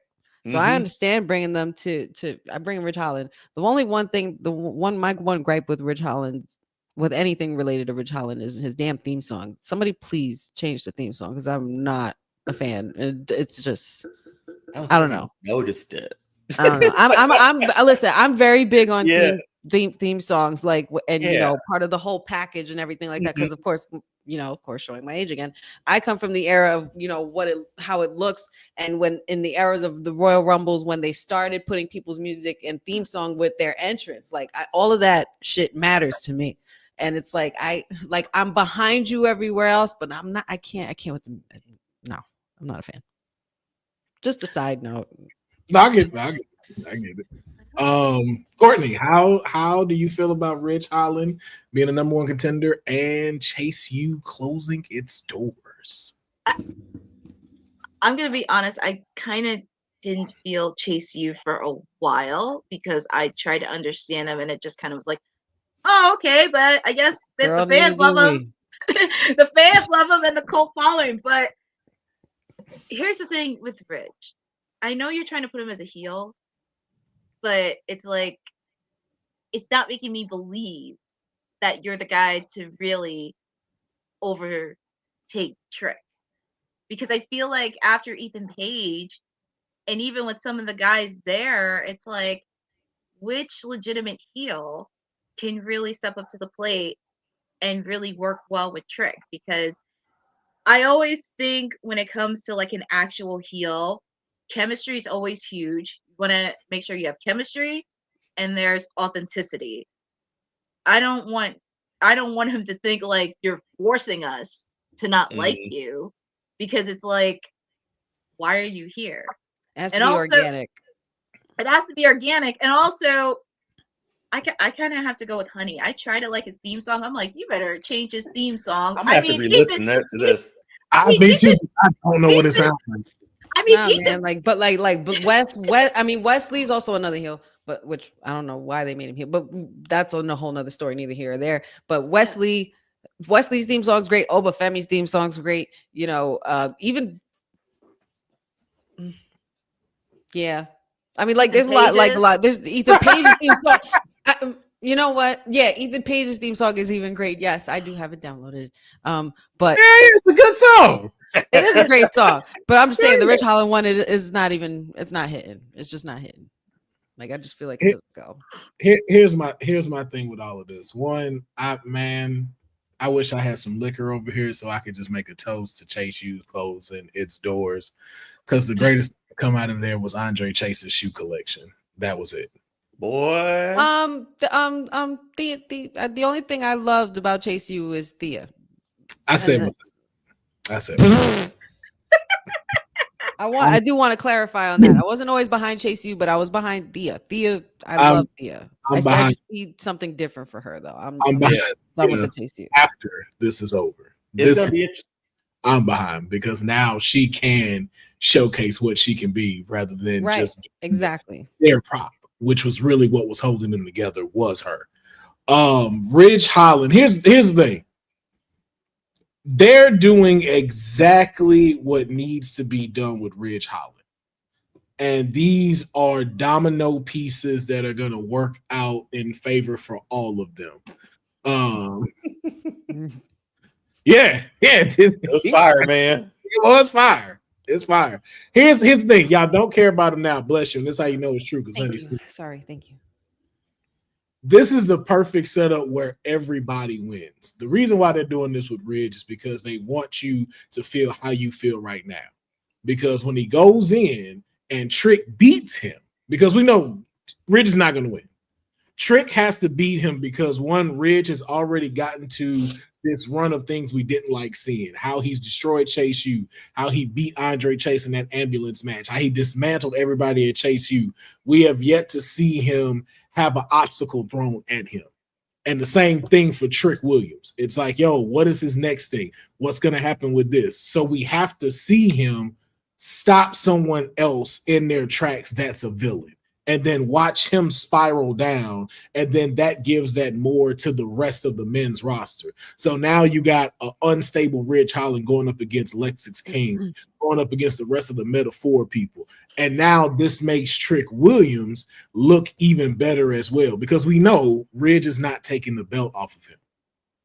So I understand bringing them to. I bring Ridge Holland. The one gripe with Ridge Holland, with anything related to Ridge Holland, is his damn theme song. Somebody please change the theme song because I'm not a fan. It's just I don't know. Noticed it. I don't know. I'm listen. I'm very big on theme songs, like, and you know, part of the whole package and everything like that. Because of course, showing my age again, I come from the era of how it looks, and when in the eras of the Royal Rumbles, when they started putting people's music and theme song with their entrance, like all of that shit matters to me. And it's like I'm behind you everywhere else, but I'm not. I can't with them. No, I'm not a fan. Just a side note. No, I get it. Courtney, how do you feel about Ridge Holland being a number one contender and Chase U closing its doors? I'm gonna be honest. I kind of didn't feel Chase U for a while because I tried to understand him, and it just kind of was like, oh, okay, but I guess that the fans love him. The fans love him and the cult following. But here's the thing with Ridge. I know you're trying to put him as a heel, but it's like, it's not making me believe that you're the guy to really overtake Trick. Because I feel like after Ethan Page, and even with some of the guys there, it's like, which legitimate heel can really step up to the plate and really work well with Trick? Because I always think when it comes to like an actual heel, chemistry is always huge. You want to make sure you have chemistry and there's authenticity. I don't want him to think like you're forcing us to not like you, because it's like, why are you here? It has to be organic. It has to be organic. And also, I kind of have to go with Honey. I try to like his theme song. I'm like, you better change his theme song. I'm gonna have to re-listen to this. Me too. I don't know what it sounds like. I mean, but Wesley's also another heel, but which I don't know why they made him heel, but that's a whole nother story, neither here or there. But Wesley's theme song's great. Oba Femi's theme song's great. You know, even yeah. I mean, like, there's a lot. There's Ethan Page's theme song. You know what? Yeah, Ethan Page's theme song is even great. Yes, I do have it downloaded. But it's a good song. It is a great song. But I'm just saying the Rich Holland one is not even. It's not hitting. It's just not hitting. Like, I just feel like it doesn't go. Here's my thing with all of this. One, I wish I had some liquor over here so I could just make a toast to Chase U's clothes and its doors, because the greatest thing to come out of there was Andre Chase's shoe collection. That was it. Boy. The only thing I loved about Chase U is Thea. I said. I do want to clarify on that. I wasn't always behind Chase U, but I was behind Thea. I love Thea. I just need something different for her, though. I'm behind with the Chase U. After this is over, I'm behind, because now she can showcase what she can be rather than just their prop, which was really what was holding them together, was her. Ridge Holland. Here's the thing. They're doing exactly what needs to be done with Ridge Holland. And these are domino pieces that are going to work out in favor for all of them. Yeah. It was fire, man. It was fire. It's fire. Here's the thing. Y'all don't care about him now. Bless you. And this is how you know it's true. Sorry. Thank you. This is the perfect setup where everybody wins. The reason why they're doing this with Ridge is because they want you to feel how you feel right now. Because when he goes in and Trick beats him, because we know Ridge is not going to win. Trick has to beat him because, one, Ridge has already gotten to this run of things we didn't like seeing. How he's destroyed Chase U, how he beat Andre Chase in that ambulance match, how he dismantled everybody at Chase U. We have yet to see him have an obstacle thrown at him. And the same thing for Trick Williams. It's like, yo, what is his next thing? What's going to happen with this? So we have to see him stop someone else in their tracks that's a villain, and then watch him spiral down. And then that gives that more to the rest of the men's roster. So now you got an unstable Ridge Holland going up against Lexus King, going up against the rest of the Metaphor people. And now this makes Trick Williams look even better as well, because we know Ridge is not taking the belt off of him.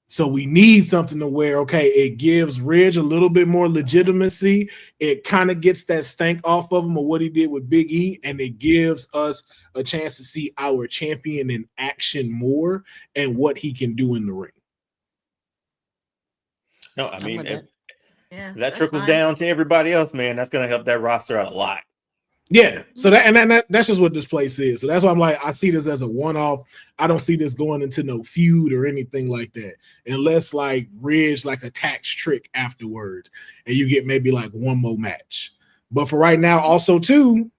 So we need something to where, okay, it gives Ridge a little bit more legitimacy. It kind of gets that stank off of him of what he did with Big E, and it gives us a chance to see our champion in action more and what he can do in the ring. No, I mean, that trickles down to everybody else, man. That's going to help that roster out a lot. Yeah, so that's just what this place is. So that's why I'm like, I see this as a one-off. I don't see this going into no feud or anything like that, unless like Ridge like attacks Trick afterwards, and you get maybe like one more match. But for right now, also too,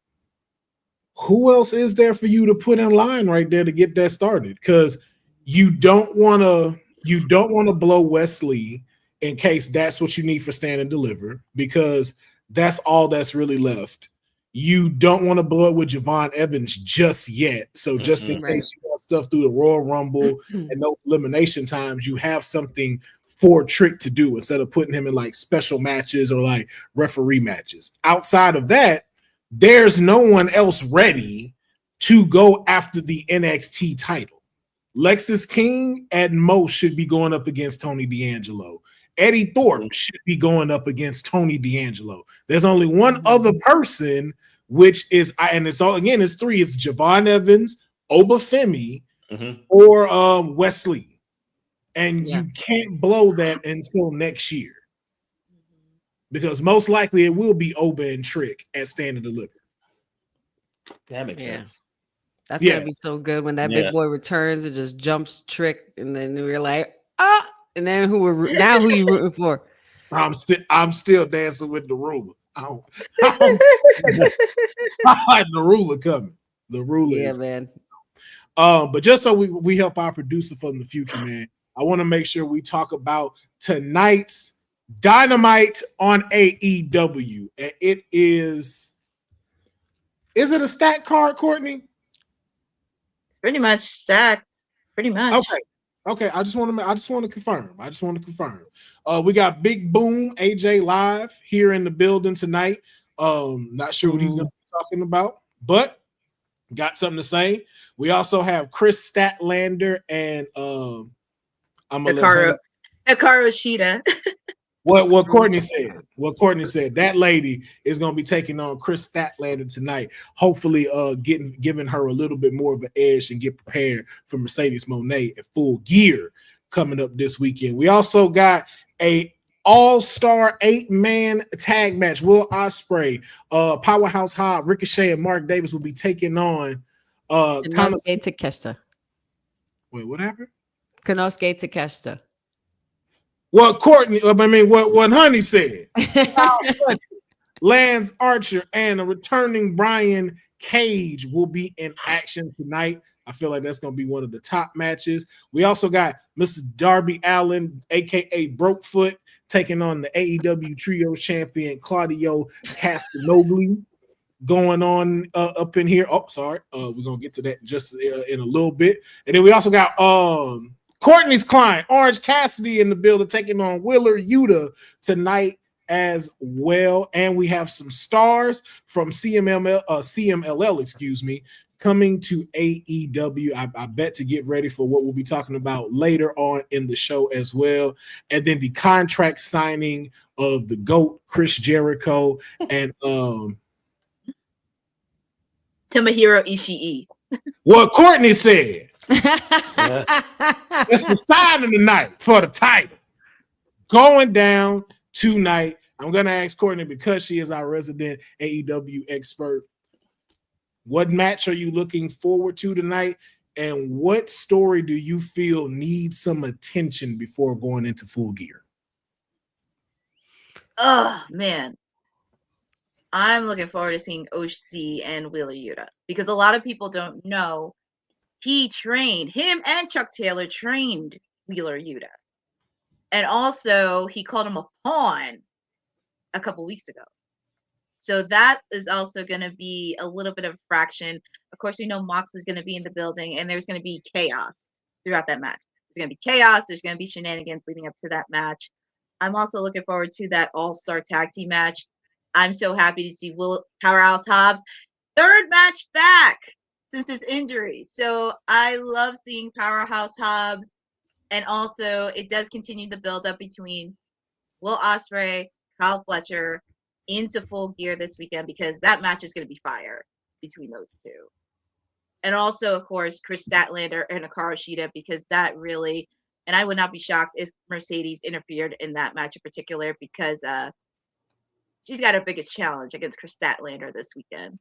who else is there for you to put in line right there to get that started? Because you don't want to blow Wesley in case that's what you need for Stand and Deliver, because that's all that's really left. You don't want to blow it with Javon Evans just yet. So just in case you have stuff through the Royal Rumble and those elimination times, you have something for Trick to do instead of putting him in like special matches or like referee matches. Outside of that, there's no one else ready to go after the NXT title. Lexis King at most should be going up against Tony D'Angelo. Eddie Thorpe should be going up against Tony D'Angelo. There's only one other person, which is, and it's all, again, it's three. It's Javon Evans, Obafemi, or Wesley. And you can't blow that until next year. Because most likely it will be Oba and Trick at Stand and Deliver. That makes sense. That's gonna be so good when that big boy returns and just jumps Trick, and then we're like, ah, and then who you rooting for? I'm still dancing with the ruler. I had the ruler coming. The ruler, is man. But just so we help our producer from the future, man, I want to make sure we talk about tonight's Dynamite on AEW, and it is it a stack card, Courtney? It's pretty much stacked. Pretty much. Okay. I just want to confirm. We got Big Boom AJ live here in the building tonight. Not sure what he's going to be talking about, but got something to say. We also have Chris Statlander and Hikaru Shida. What Courtney said, that lady is going to be taking on Chris Statlander tonight, hopefully giving her a little bit more of an edge and get prepared for Mercedes Moné at Full Gear coming up this weekend. We also got a all-star 8-man tag match. Will Ospreay, Powerhouse Hobb, Ricochet, and Mark Davis will be taking on Konosuke Takeshita. Wait, what happened? Konosuke Takeshita. What Honey said. Lance Archer and a returning Brian Cage will be in action tonight. I feel like that's going to be one of the top matches. We also got Mr. Darby Allin, a.k.a. Brokefoot, taking on the AEW Trio champion Claudio Castagnoli going on up in here. Oh, sorry. We're going to get to that just in a little bit. And then we also got Courtney's client, Orange Cassidy, in the building, taking on Wheeler Yuta tonight as well. And we have some stars from CMLL, coming to AEW. I bet to get ready for what we'll be talking about later on in the show as well. And then the contract signing of the GOAT, Chris Jericho, and Tomohiro Ishii. What Courtney said. It's the signing tonight for the title going down tonight. I'm gonna ask Courtney, because she is our resident AEW expert, what match are you looking forward to tonight, and what story do you feel needs some attention before going into Full Gear? Oh man, I'm looking forward to seeing OC and Wheeler Yuta, because a lot of people don't know him and Chuck Taylor trained Wheeler Yuta. And also he called him a pawn a couple weeks ago. So that is also going to be a little bit of fraction. Of course, we know Mox is going to be in the building, and there's going to be chaos throughout that match. There's going to be chaos. There's going to be shenanigans leading up to that match. I'm also looking forward to that all-star tag team match. I'm so happy to see Powerhouse Hobbs' third match back since his injury. So I love seeing Powerhouse Hobbs. And also it does continue the build up between Will Ospreay, Kyle Fletcher into Full Gear this weekend, because that match is going to be fire between those two. And also, of course, Chris Statlander and Hikaru Shida, because that really, and I would not be shocked if Mercedes interfered in that match in particular, because she's got her biggest challenge against Chris Statlander this weekend.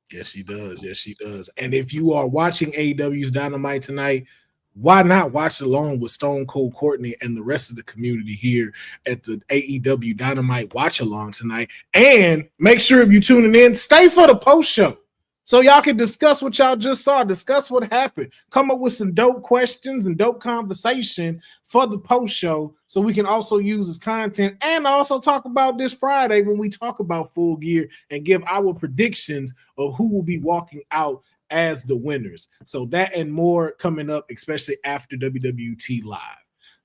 Yes, she does. And if you are watching AEW's Dynamite tonight, why not watch along with Stone Cold Courtney and the rest of the community here at the AEW Dynamite watch along tonight? And make sure if you're tuning in, stay for the post show, so y'all can discuss what y'all just saw, discuss what happened, come up with some dope questions and dope conversation for the post show, so we can also use as content, and also talk about this Friday when we talk about Full Gear and give our predictions of who will be walking out as the winners. So that and more coming up, especially after WWT Live.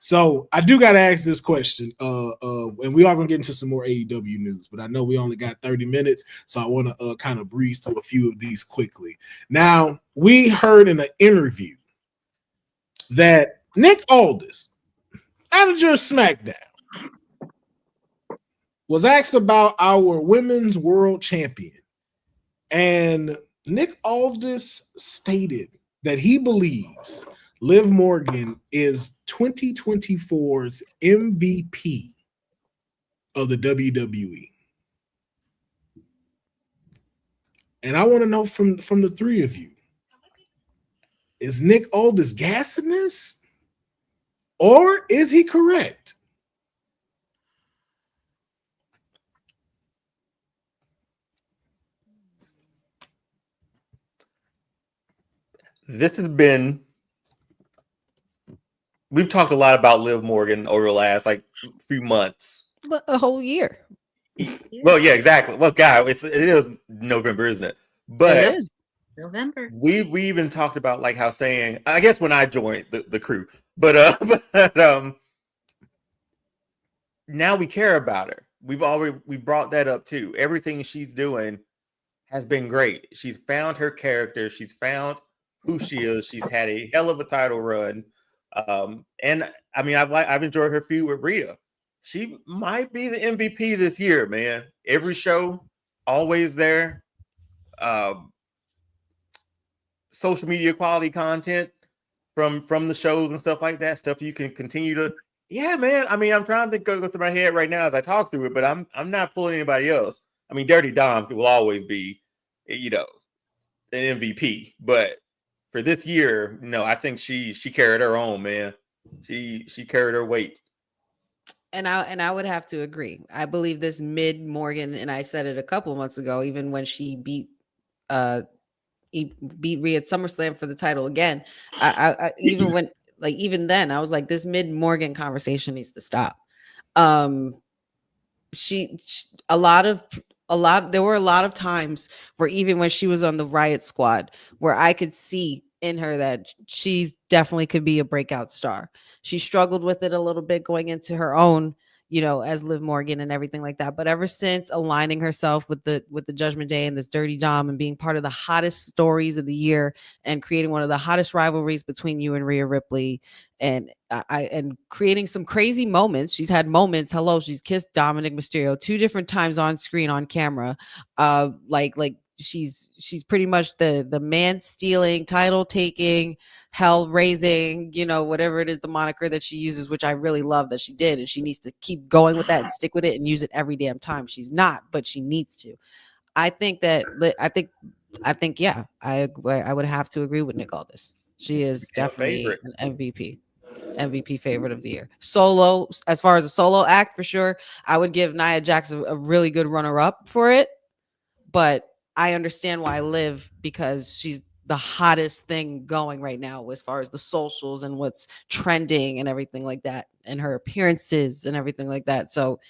So I do got to ask this question, and we are going to get into some more AEW news, but I know we only got 30 minutes, so I want to kind of breeze through a few of these quickly. Now, we heard in an interview that Nick Aldis, manager of SmackDown, was asked about our women's world champion, and Nick Aldis stated that he believes Liv Morgan is 2024's MVP of the WWE. And I want to know from the three of you, is Nick Aldis gassing this? Or is he correct? This has been, we've talked a lot about Liv Morgan over the last few months. But a whole year. Well, yeah, exactly. Well, God, it is November, isn't it? But it is November. We even talked about how saying, I guess when I joined the crew, but now we care about her. We brought that up too. Everything she's doing has been great. She's found her character. She's found who she is. She's had a hell of a title run. And I mean, I've enjoyed her feud with Rhea. She might be the MVP this year, man. Every show, always there. Social media quality content from the shows and stuff like that. Stuff you can continue to. Yeah, man. I mean, I'm trying to go through my head right now as I talk through it, but I'm not pulling anybody else. I mean, Dirty Dom will always be, an MVP, but for this year, I think she carried her own, man. She carried her weight. And I would have to agree. I believe this mid Morgan, and I said it a couple of months ago, even when she beat Rhea at SummerSlam for the title again. I even then I was like, this mid Morgan conversation needs to stop. There were a lot of times where even when she was on the Riot Squad, where I could see in her that she definitely could be a breakout star. She struggled with it a little bit going into her own, as Liv Morgan and everything like that. But ever since aligning herself with the Judgment Day and this Dirty Dom and being part of the hottest stories of the year and creating one of the hottest rivalries between you and Rhea Ripley and creating some crazy moments. She's had moments. Hello, she's kissed Dominic Mysterio 2 different times on screen on camera. She's pretty much the man stealing, title taking, hell raising, whatever it is, the moniker that she uses, which I really love that she did. And she needs to keep going with that and stick with it and use it every damn time. She's not, but she needs to. I think, yeah, I would have to agree with Nick Aldis. She is definitely an MVP favorite of the year. Solo, as far as a solo act, for sure, I would give Nia Jax a really good runner up for it. But I understand why Liv, because she's the hottest thing going right now as far as the socials and what's trending and everything like that, and her appearances and everything like that. So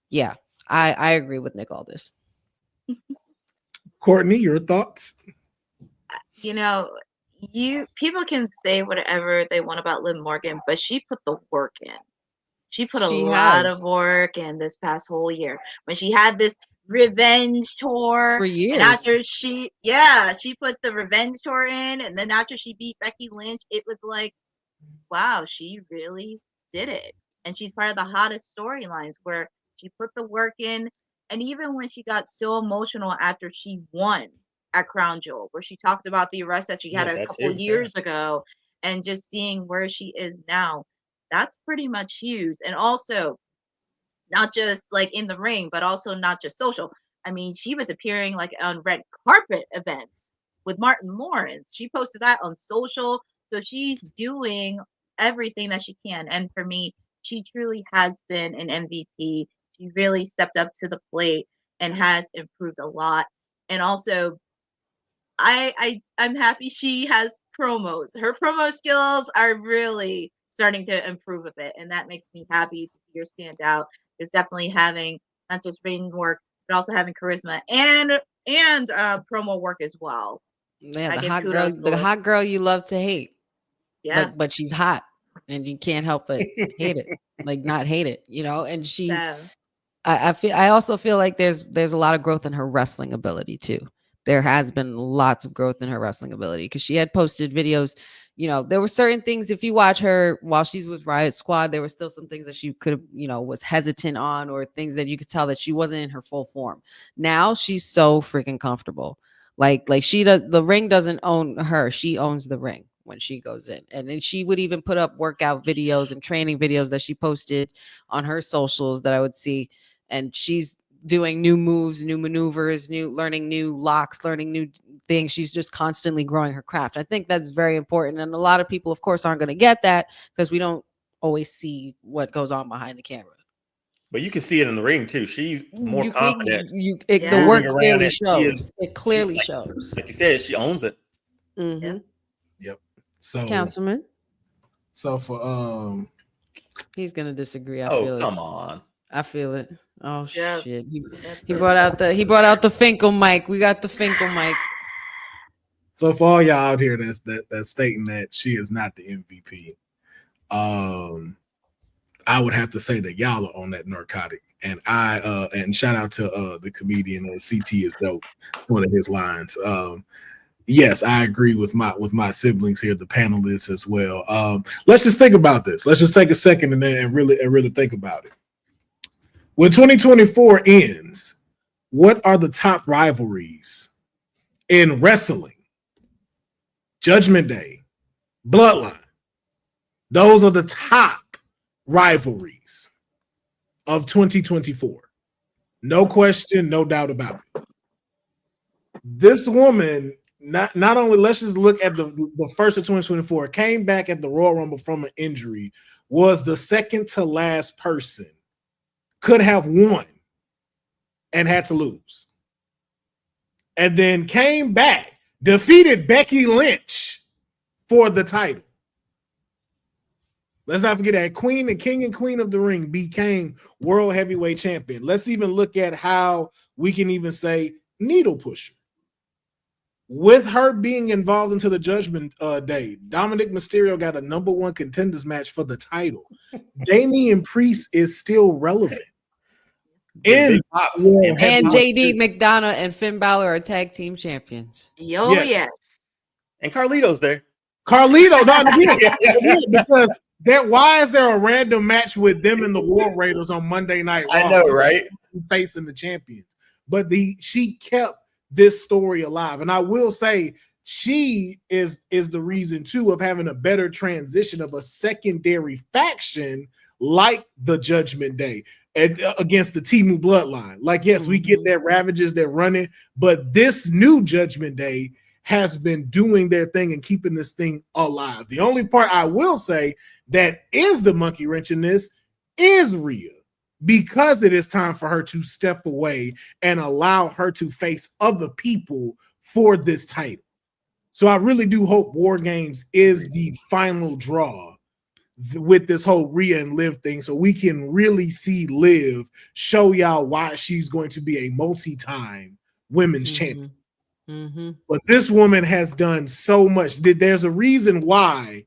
yeah, I agree with Nick Aldis. Courtney, your thoughts? People can say whatever they want about Liv Morgan, but she put the work in. She put a lot of work in this past whole year. When she had this revenge tour for years, and after she put the revenge tour in, and then after she beat Becky Lynch, it was like, wow, she really did it. And she's part of the hottest storylines where she put the work in. And even when she got so emotional after she won at Crown Jewel, where she talked about the arrest that she had a couple years ago, and just seeing where she is now, that's pretty much huge. And also, not just in the ring, but also not just social. I mean, she was appearing on red carpet events with Martin Lawrence. She posted that on social. So she's doing everything that she can. And for me, she truly has been an MVP. She really stepped up to the plate and has improved a lot. And also, I'm happy she has promos. Her promo skills are really starting to improve a bit, and that makes me happy to see her stand out. Is definitely having not just ring work, but also having charisma and promo work as well. Yeah, the hot girl you love to hate. Yeah, but she's hot. and you can't help but hate it, like not hate it, you know. And I also feel like there's a lot of growth in her wrestling ability too. There has been lots of growth in her wrestling ability because she had posted videos. You know, there were certain things, if you watch her while she's with Riot Squad, there were still some things that she could have, you know, was hesitant on, or things that you could tell that she wasn't in her full form. Now she's so freaking comfortable. Like she does, the ring doesn't own her. She owns the ring when she goes in. And then she would even put up workout videos and training videos that she posted on her socials that I would see. And she's doing new moves, new maneuvers, learning new locks, learning new things. She's just constantly growing her craft. I think that's very important. And a lot of people, of course, aren't going to get that because we don't always see what goes on behind the camera. But you can see it in the ring too. She's more confident. The work clearly shows. It clearly shows. Like you said, she owns it. Mm-hmm. Yep. So, Councilman. So for he's gonna disagree. I feel it. Come on. I feel it. Oh shit. He brought out the Finkel mic. We got the Finkel mic. So for all y'all out here that's stating that she is not the MVP, I would have to say that y'all are on that narcotic. And and shout out to the comedian CT is dope. One of his lines. Yes, I agree with my siblings here, the panelists as well. Let's just think about this. Let's just take a second and really think about it. When 2024 ends, what are the top rivalries in wrestling? Judgment Day, Bloodline. Those are the top rivalries of 2024. No question, no doubt about it. This woman, not only, let's just look at the first of 2024, came back at the Royal Rumble from an injury, was the second to last person, could have won and had to lose. And then came back, defeated Becky Lynch for the title. Let's not forget that Queen and King and Queen of the Ring became World Heavyweight Champion. Let's even look at how we can even say needle pusher. With her being involved into the Judgment Day, Dominic Mysterio got a #1 contenders match for the title. Damian Priest is still relevant. And JD McDonough and Finn Balor are tag team champions. Yes. And Carlito's there. Carlito, because why is there a random match with them and the War Raiders on Monday Night Raw? I know, right? Facing the champions. But she kept this story alive. And I will say she is the reason too of having a better transition of a secondary faction like the Judgment Day against the Temu Bloodline. Like, yes, we get their Ravages, they're running, but this new Judgment Day has been doing their thing and keeping this thing alive. The only part I will say that is the monkey wrench in this is Rhea, because it is time for her to step away and allow her to face other people for this title. So I really do hope War Games is the final draw with this whole Rhea and Liv thing, so we can really see Liv show y'all why she's going to be a multi-time women's champion. Mm-hmm. But this woman has done so much. There's a reason why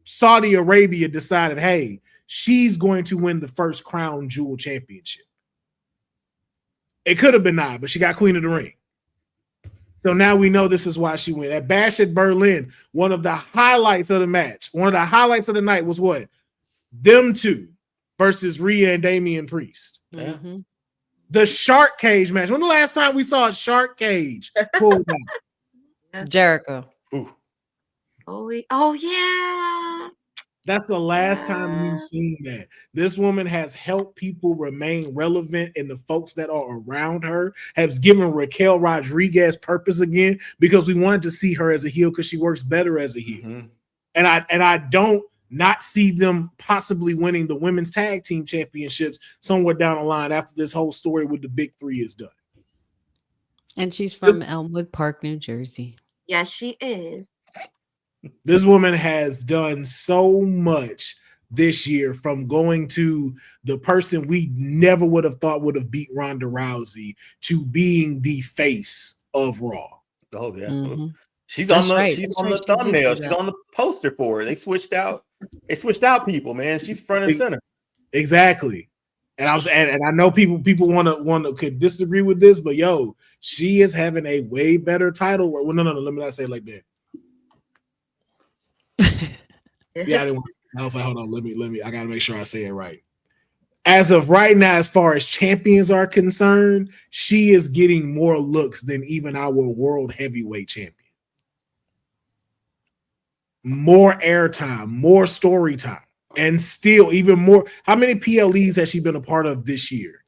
Saudi Arabia decided, hey, she's going to win the first Crown Jewel Championship. It could have been Nia, but she got Queen of the Ring. So now we know this is why she went. At Bash at Berlin, one of the highlights of the match, one of the highlights of the night was what? Them two versus Rhea and Damian Priest. Mm-hmm. The shark cage match. When the last time we saw a shark cage pulled out? Jericho. Ooh. Oh yeah. That's the last time you've seen that. This woman has helped people remain relevant, and the folks that are around her has given Raquel Rodriguez purpose again, because we wanted to see her as a heel because she works better as a heel. Mm-hmm. And I don't not see them possibly winning the women's tag team championships somewhere down the line after this whole story with the big three is done. And she's from Elmwood Park, New Jersey. Yes, she is. This woman has done so much this year, from going to the person we never would have thought would have beat Ronda Rousey to being the face of Raw. Oh yeah. Mm-hmm. She's on the thumbnail. She's on the poster for her. They switched out They switched out people, man. She's front and center. Exactly. And I know people could disagree with this, but yo, she is having a way better title. Well, no, let me not say it like that. Yeah, I didn't want to. I was like, hold on, let me. I gotta make sure I say it right. As of right now, as far as champions are concerned, she is getting more looks than even our world heavyweight champion. More airtime, more story time. And still, even more. How many PLEs has she been a part of this year?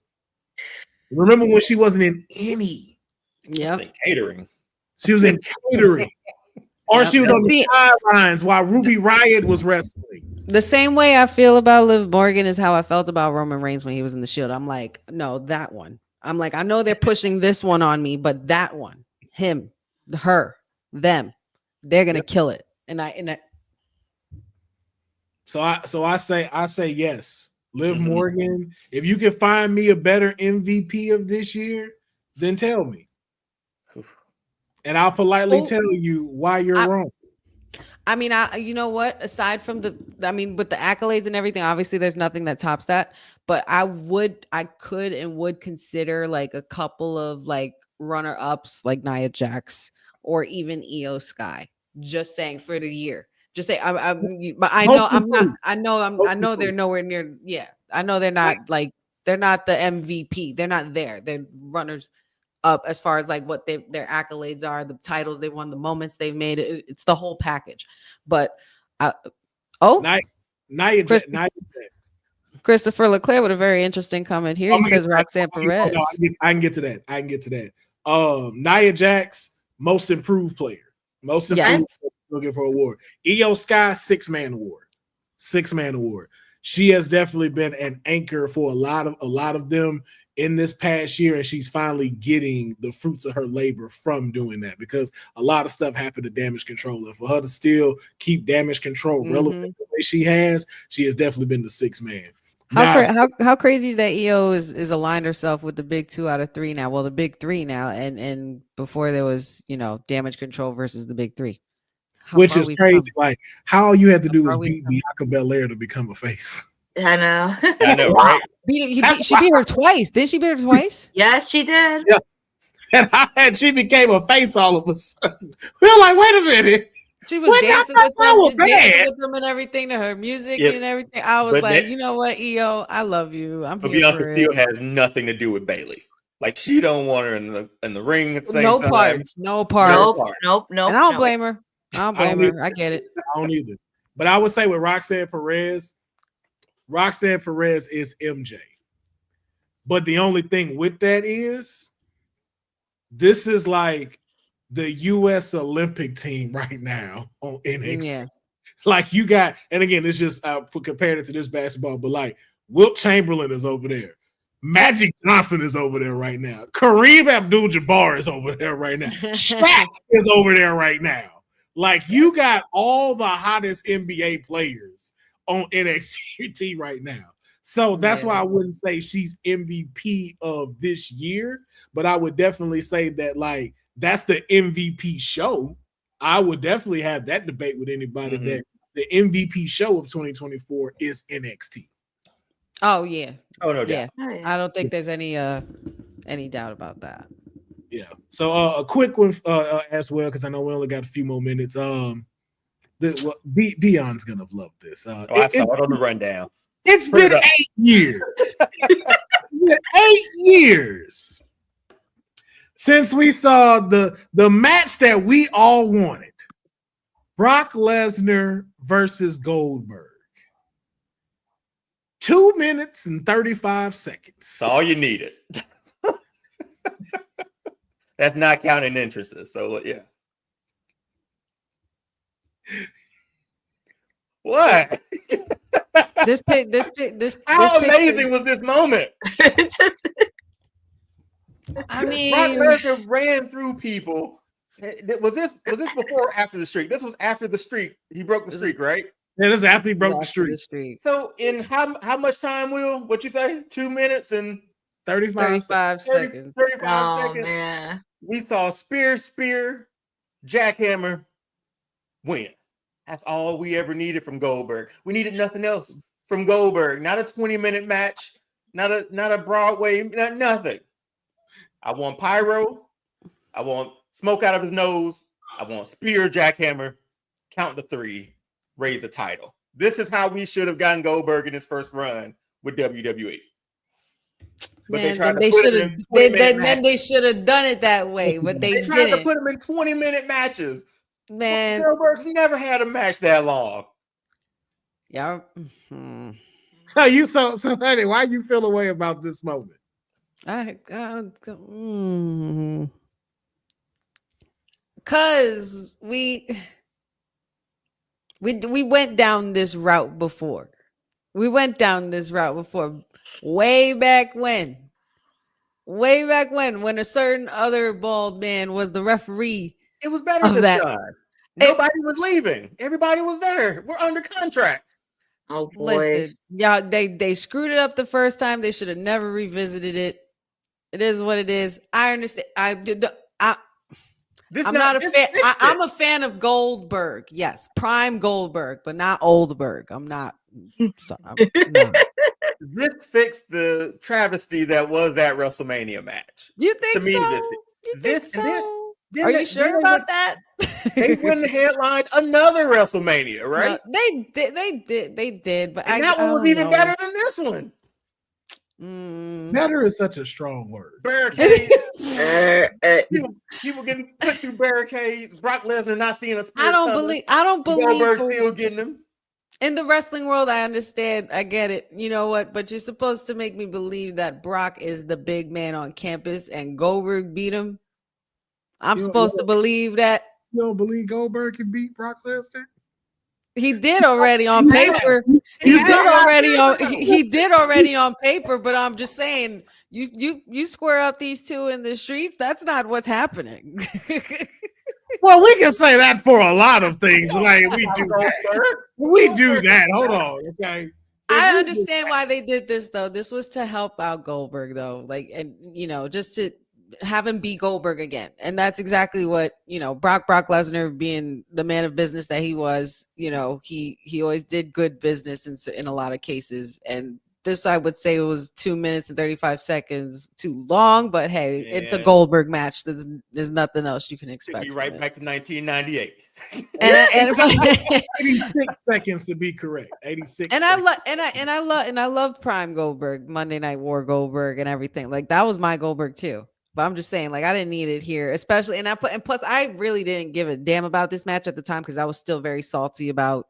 Remember when she wasn't in any? Yeah, catering. She was in catering, or she was on the sidelines while Ruby Riott was wrestling. The same way I feel about Liv Morgan is how I felt about Roman Reigns when he was in the Shield. I'm like, no, that one. I'm like, I know they're pushing this one on me, but that one, him, her, them, they're gonna kill it. And I. So I say yes. Liv Morgan, if you can find me a better MVP of this year, then tell me. And I'll politely tell you why you're wrong. I mean, you know what? Aside from with the accolades and everything, obviously there's nothing that tops that. But I could and would consider like a couple of like runner-ups like Nia Jax or even Io Sky. Just saying for the year. Just say but I know I'm not. I know they're nowhere near. Yeah, I know they're not like they're not the MVP. They're not there. They're runners up as far as like what their accolades are, the titles they won, the moments they've made. It's the whole package. But Christopher Leclerc with a very interesting comment here. He says Roxanne Perez. I can get to that. Nia Jax, most improved player. Most improved. Looking for an award. Io Sky, 6-man award. She has definitely been an anchor for a lot of them in this past year, and she's finally getting the fruits of her labor from doing that, because a lot of stuff happened to Damage Control, and for her to still keep Damage Control relevant the way she has definitely been the 6-man. How crazy is that Io is aligned herself with the big 2 out of 3 now? Well, the big 3 now, and before there was Damage Control versus the big 3. Which is crazy. Like, how all you had to do was beat Bianca Belair to become a face. I know. I know, right? She beat her twice. Did she beat her twice? Yes, she did. Yeah. And she became a face all of a sudden. We were like, wait a minute. She was dancing with them and everything to her music and everything. I was you know what, Io, I love you. But Bianca still has nothing to do with Bayley. Like, she don't want her in the ring at the same time. No parts. Nope. And I don't blame her. I get it. I don't either. But I would say with Roxanne Perez is MJ. But the only thing with that is this is like the U.S. Olympic team right now on NXT. Yeah. Like, you got, and again, it's just compared it to this basketball, but like Wilt Chamberlain is over there. Magic Johnson is over there right now. Kareem Abdul-Jabbar is over there right now. Shaq is over there right now. Like, you got all the hottest NBA players on NXT right now. So that's why I wouldn't say she's MVP of this year, but I would definitely say that, like, that's the MVP show. I would definitely have that debate with anybody that the MVP show of 2024 is NXT. Oh, yeah. Oh, no doubt. Yeah. I don't think there's any doubt about that. Yeah. So a quick one as well, because I know we only got a few more minutes. Dion's gonna love this. I saw it on the rundown. It's been 8 years. 8 years since we saw the match that we all wanted: Brock Lesnar versus Goldberg. 2 minutes and 35 seconds. That's all you needed. That's not counting entrances. So yeah. What? This How amazing was this moment? I mean, Brock Lesnar ran through people. Was this before or after the streak? This was after the streak. He broke the streak, right? Yeah, this is after he broke the streak. So in how much time, Will? What you say? 2 minutes and 35 seconds. 35 seconds. Man. We saw spear, jackhammer, win. That's all we ever needed from Goldberg. We needed nothing else from Goldberg. Not a 20-minute match, not a Broadway, nothing. I want pyro. I want smoke out of his nose. I want spear, jackhammer, count to 3, raise the title. This is how we should have gotten Goldberg in his first run with WWE. But they should have done it that way, but they tried to put him in 20-minute matches. Man, Goldberg's never had a match that long. Yeah. So honey, why you feel a way about this moment? Cause we went down this route before. Way back when a certain other bald man was the referee. It was better this time. Nobody was leaving. Everybody was there. We're under contract. Oh boy. Listen, y'all, they screwed it up the first time. They should have never revisited it. It is what it is. I understand. I'm not a fan. I'm a fan of Goldberg. Yes, prime Goldberg, but not Oldberg. I'm not. This fixed the travesty that was that WrestleMania match. You think so? Are you sure about that? They wouldn't have headlined another WrestleMania, right? No, they did, but that one was even better than this one. Better is such a strong word. Barricades. People getting put through barricades. Brock Lesnar not seeing us. I don't believe. Goldberg still getting them. In the wrestling world, I understand. I get it. You know what? But you're supposed to make me believe that Brock is the big man on campus and Goldberg beat him. I'm supposed to believe that. You don't believe Goldberg can beat Brock Lesnar? He did already on paper. He did already on paper, but I'm just saying, you square up these two in the streets, that's not what's happening. Well, we can say that for a lot of things. Like we do that. We do that. Hold on, okay. I understand why they did this though. This was to help out Goldberg though, like, and just to have him beat Goldberg again. And that's exactly what, Brock Lesnar, being the man of business that he was, he always did good business in a lot of cases. And this, I would say, it was 2 minutes and 35 seconds too long, but hey, it's a Goldberg match. There's nothing else you can expect. Be right back to 1998. and 86 seconds to be correct. 86. And I loved Prime Goldberg, Monday Night War Goldberg, and everything. Like that was my Goldberg too. But I'm just saying, like, I didn't need it here, especially. And plus, I really didn't give a damn about this match at the time because I was still very salty about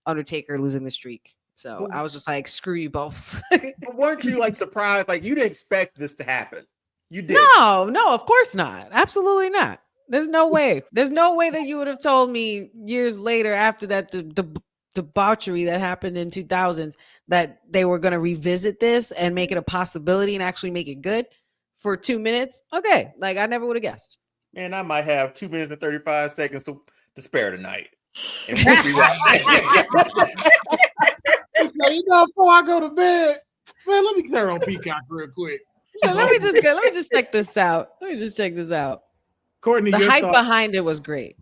Undertaker losing the streak. So I was just like, screw you both. But weren't you like surprised? Like you didn't expect this to happen. You did. No, of course not. Absolutely not. There's no way. There's no way that you would have told me years later after that the debauchery that happened in 2000s that they were going to revisit this and make it a possibility and actually make it good for 2 minutes. Okay. Like I never would have guessed. Man, I might have 2 minutes and 35 seconds to spare tonight. And we'll be right back. So, before I go to bed, man, let me turn on Peacock real quick. So let me just check this out. Courtney, the hype behind it was great.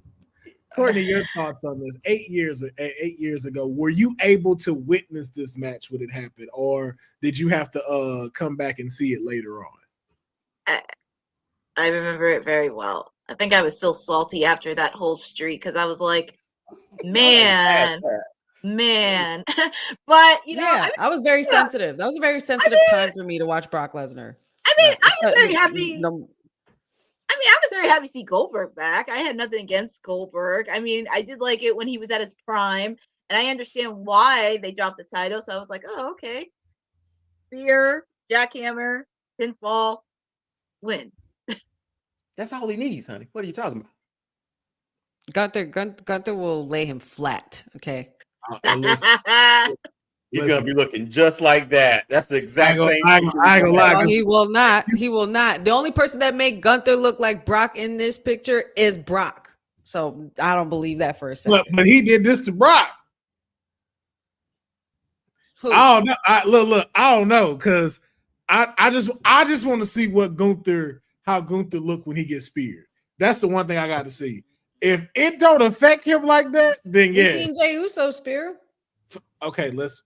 Courtney, your thoughts on this? 8 years ago, were you able to witness this match when it happened, or did you have to come back and see it later on? I remember it very well. I think I was still salty after that whole streak because I was like, man. But I was very sensitive. That was a very sensitive time for me to watch Brock Lesnar. I was very happy. I was very happy to see Goldberg back. I had nothing against Goldberg. I mean, I did like it when he was at his prime, and I understand why they dropped the title. So I was like, oh, okay. Spear, jackhammer, pinfall, win. That's all he needs, honey. What are you talking about? Gunther will lay him flat. Okay. He's gonna be looking just like that. That's the exact thing. I ain't gonna lie. No, he will not. He will not. The only person that made Gunther look like Brock in this picture is Brock. So I don't believe that for a second. But he did this to Brock. Who? I don't know. Look. I don't know because I just want to see how Gunther looked when he gets speared. That's the one thing I got to see. If it don't affect him like that, then You seen Jey Uso spear? Okay, let's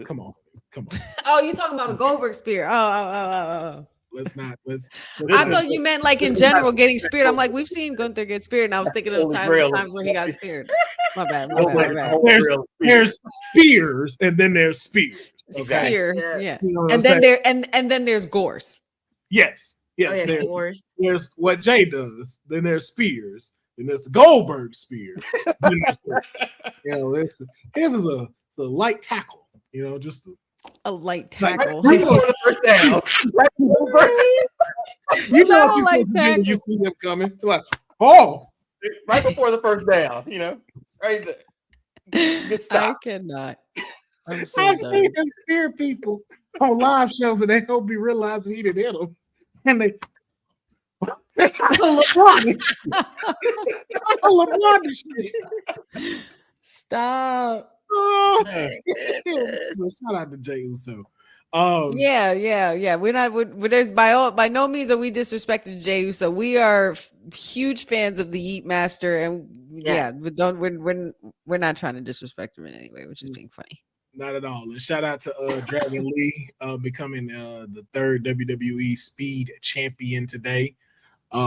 come on. Oh, you talking about a Goldberg spear? Oh. Let's not. I thought you meant like in general getting speared. I'm like, we've seen Gunther get speared, and I was thinking of times where he got speared. My bad. There's spears, and then there's spears. Okay? Spears, yeah. You know and then there's gores. Yes. Gores. There's what Jay does. Then there's spears. Then there's the Goldberg spear. This is a light tackle. Just a light tackle. Right before the first down. You know what you're supposed to do when you see them coming. You're like, oh. Right before the first down, right there. Good stop. I cannot. I've seen them spear people on live shows and they don't be realizing he didn't hit them. And they LeBron shit. Stop. Oh, shout out to Jey Uso. Yeah. We're not. There's by no means are we disrespecting Jey Uso. We are huge fans of the Yeet Master, and we're not trying to disrespect him in any way, which is being funny. Not at all. And shout out to Dragon Lee becoming the third WWE Speed Champion today. Beat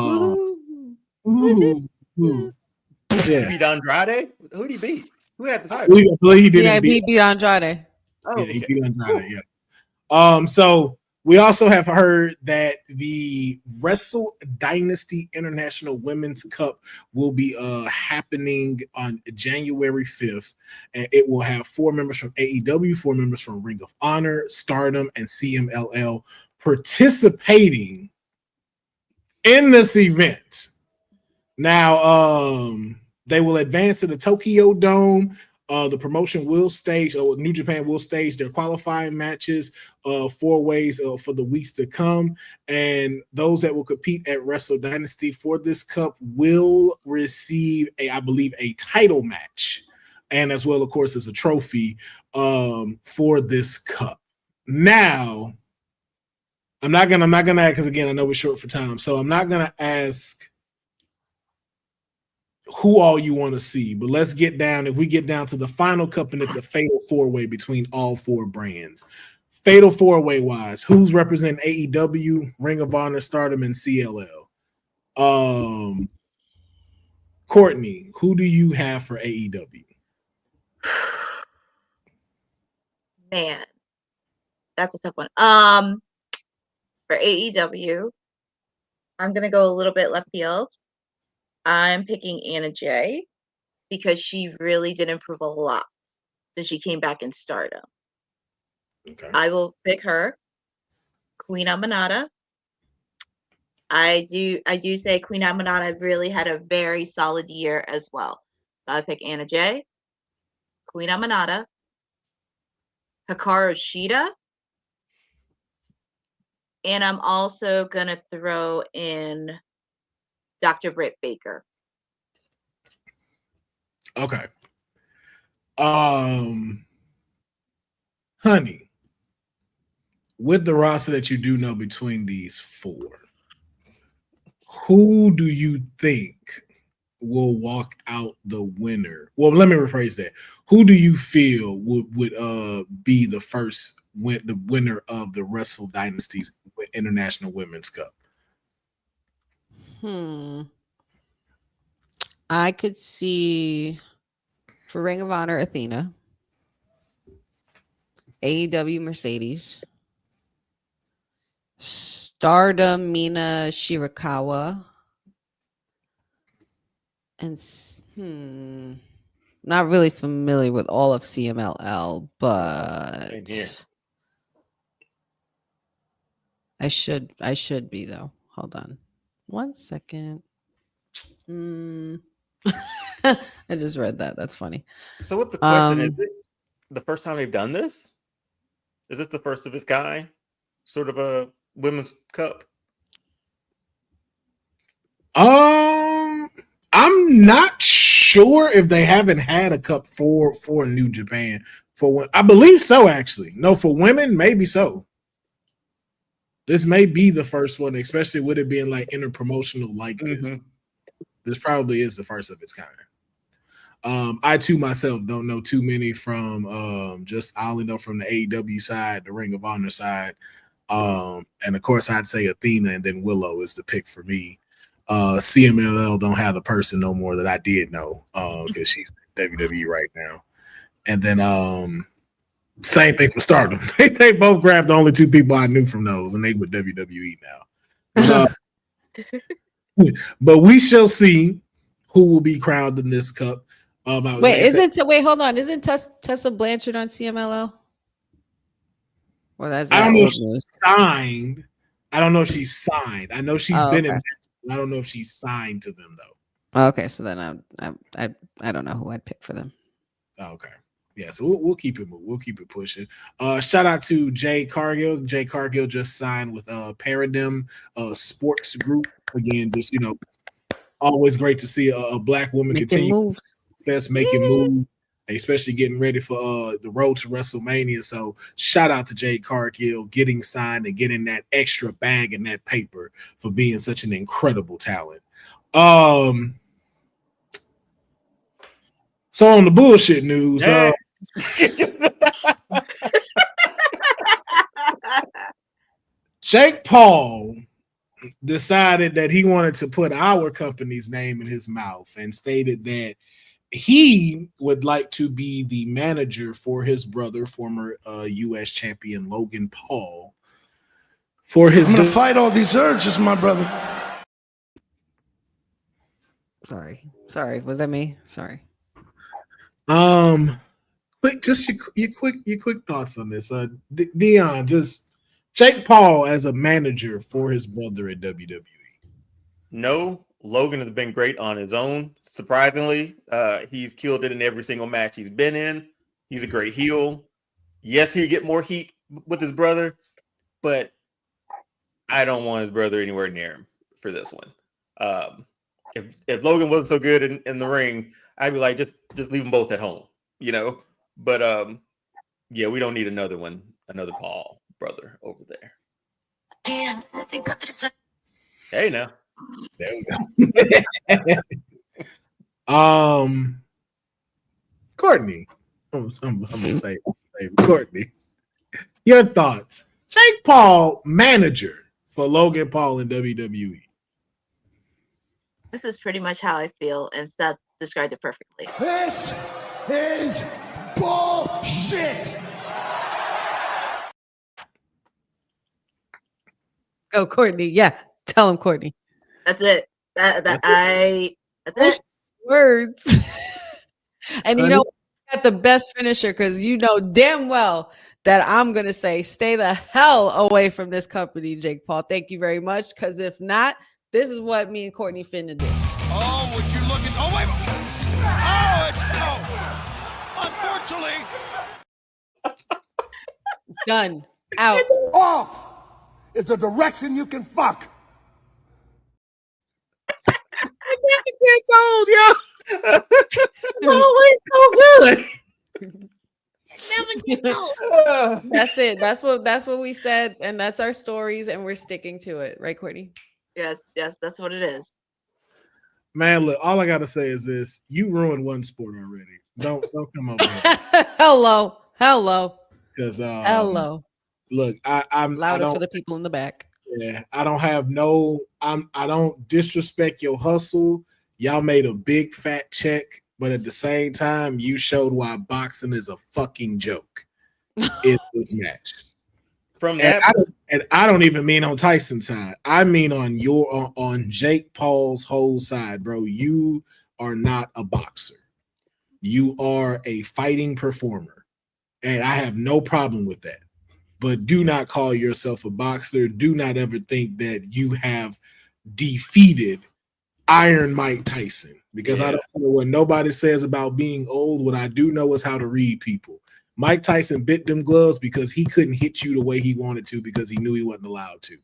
Andrade? Who did he beat? Who had the title? I believe he didn't beat Andrade. Oh, he beat Andrade. Yeah. So we also have heard that the Wrestle Dynasty International Women's Cup will be happening on January 5th, and it will have 4 members from AEW, 4 members from Ring of Honor, Stardom, and CMLL participating in this event. Now, they will advance to the Tokyo Dome. The promotion will stage, or New Japan will stage their qualifying matches 4 ways for the weeks to come. And those that will compete at Wrestle Dynasty for this cup will receive I believe, a title match. And as well, of course, as a trophy for this cup. Now, I'm not gonna ask, because again, I know we're short for time. So I'm not gonna ask who all you want to see, but let's get down. If we get down to the final cup, and it's a fatal 4-way between all 4 brands. Fatal 4-way wise, who's representing AEW, Ring of Honor, Stardom, and CLL? Courtney, who do you have for AEW? Man, that's a tough one. For AEW, I'm gonna go a little bit left field. I'm picking Anna Jay because she really did improve a lot since she came back in Stardom. Okay. I will pick her. Queen Amanada. I do say Queen Amanada really had a very solid year as well. So I pick Anna Jay, Queen Amanada, Hikaru Shida, and I'm also gonna throw in Dr. Britt Baker. Okay. Honey, with the roster that you do know between these 4, who do you think will walk out the winner? Well, let me rephrase that. Who do you feel would be the winner of the Wrestle Dynasty's International Women's Cup? I could see for Ring of Honor Athena, AEW Mercedes, Stardom Mina Shirakawa, and not really familiar with all of CMLL, but I should be though. Hold on. 1 second. I just read that. That's funny. So what the question is, this the first time they've done this? Is this the first of its kind? Sort of a women's cup? I'm not sure if they haven't had a cup for New Japan. I believe so, actually. No, for women, maybe so. This may be the first one, especially with it being like interpromotional like this. This probably is the first of its kind. I too myself don't know too many from I only know from the AEW side, the Ring of Honor side. And of course I'd say Athena and then Willow is the pick for me. CMLL don't have the person no more that I did know because she's WWE right now. And then same thing for Stardom. They both grabbed the only two people I knew from those, and they with WWE now. But we shall see who will be crowned in this cup. Hold on. Isn't Tessa Blanchard on CMLL? Well, that's I don't know if she's signed. I don't know if she's signed. I know she's been in. I don't know if she's signed to them though. Okay, so then I don't know who I'd pick for them. Okay, yeah. So we'll keep it moving. We'll keep it pushing. Shout out to Jay Cargill. Jay Cargill just signed with Paradigm Sports Group again. Just always great to see a black woman continue success, making moves, especially getting ready for the road to WrestleMania. So shout out to Jay Cargill getting signed and getting that extra bag and that paper for being such an incredible talent. So on the bullshit news, Jake Paul decided that he wanted to put our company's name in his mouth and stated that he would like to be the manager for his brother, former U.S. champion Logan Paul. I'm going to fight all these urges, my brother. Sorry. Was that me? Sorry. Quick, just your quick thoughts on this. Dion, just Jake Paul as a manager for his brother at WWE. No. Logan has been great on his own. Surprisingly, he's killed it in every single match he's been in. He's a great heel. Yes, he'll get more heat with his brother, but I don't want his brother anywhere near him for this one. If Logan wasn't so good in the ring, I'd be like, just leave them both at home, But yeah, we don't need another Paul brother over there. And I think Hey, now. There we go. Courtney, I'm gonna say Courtney. Your thoughts? Jake Paul, manager for Logan Paul in WWE. This is pretty much how I feel, and Seth described it perfectly. This is bullshit. Go, Courtney. Yeah, tell him, Courtney. That's it. That's it. Words. And got the best finisher because damn well that I'm gonna say stay the hell away from this company, Jake Paul. Thank you very much. Because if not, this is what me and Courtney finna do. Oh, would you look at? Oh wait! Oh, it's no. Unfortunately, done. Out. Off is the direction you can fuck. It gets old, yo. It's always so good. Never gets old. That's it. That's what we said, and that's our stories, and we're sticking to it, right, Courtney? Yes, that's what it is. Man, look, all I gotta say is this: you ruined one sport already. Don't come over here. Hello. Because hello. Look, I'm louder for the people in the back. Yeah, I don't disrespect your hustle. Y'all made a big fat check, but at the same time, you showed why boxing is a fucking joke in this match. I don't even mean on Tyson's side. I mean on Jake Paul's whole side, bro. You are not a boxer. You are a fighting performer, and I have no problem with that. But do not call yourself a boxer. Do not ever think that you have defeated Iron Mike Tyson, because I don't know what nobody says about being old. What I do know is how to read people. Mike Tyson bit them gloves because he couldn't hit you the way he wanted to because he knew he wasn't allowed to.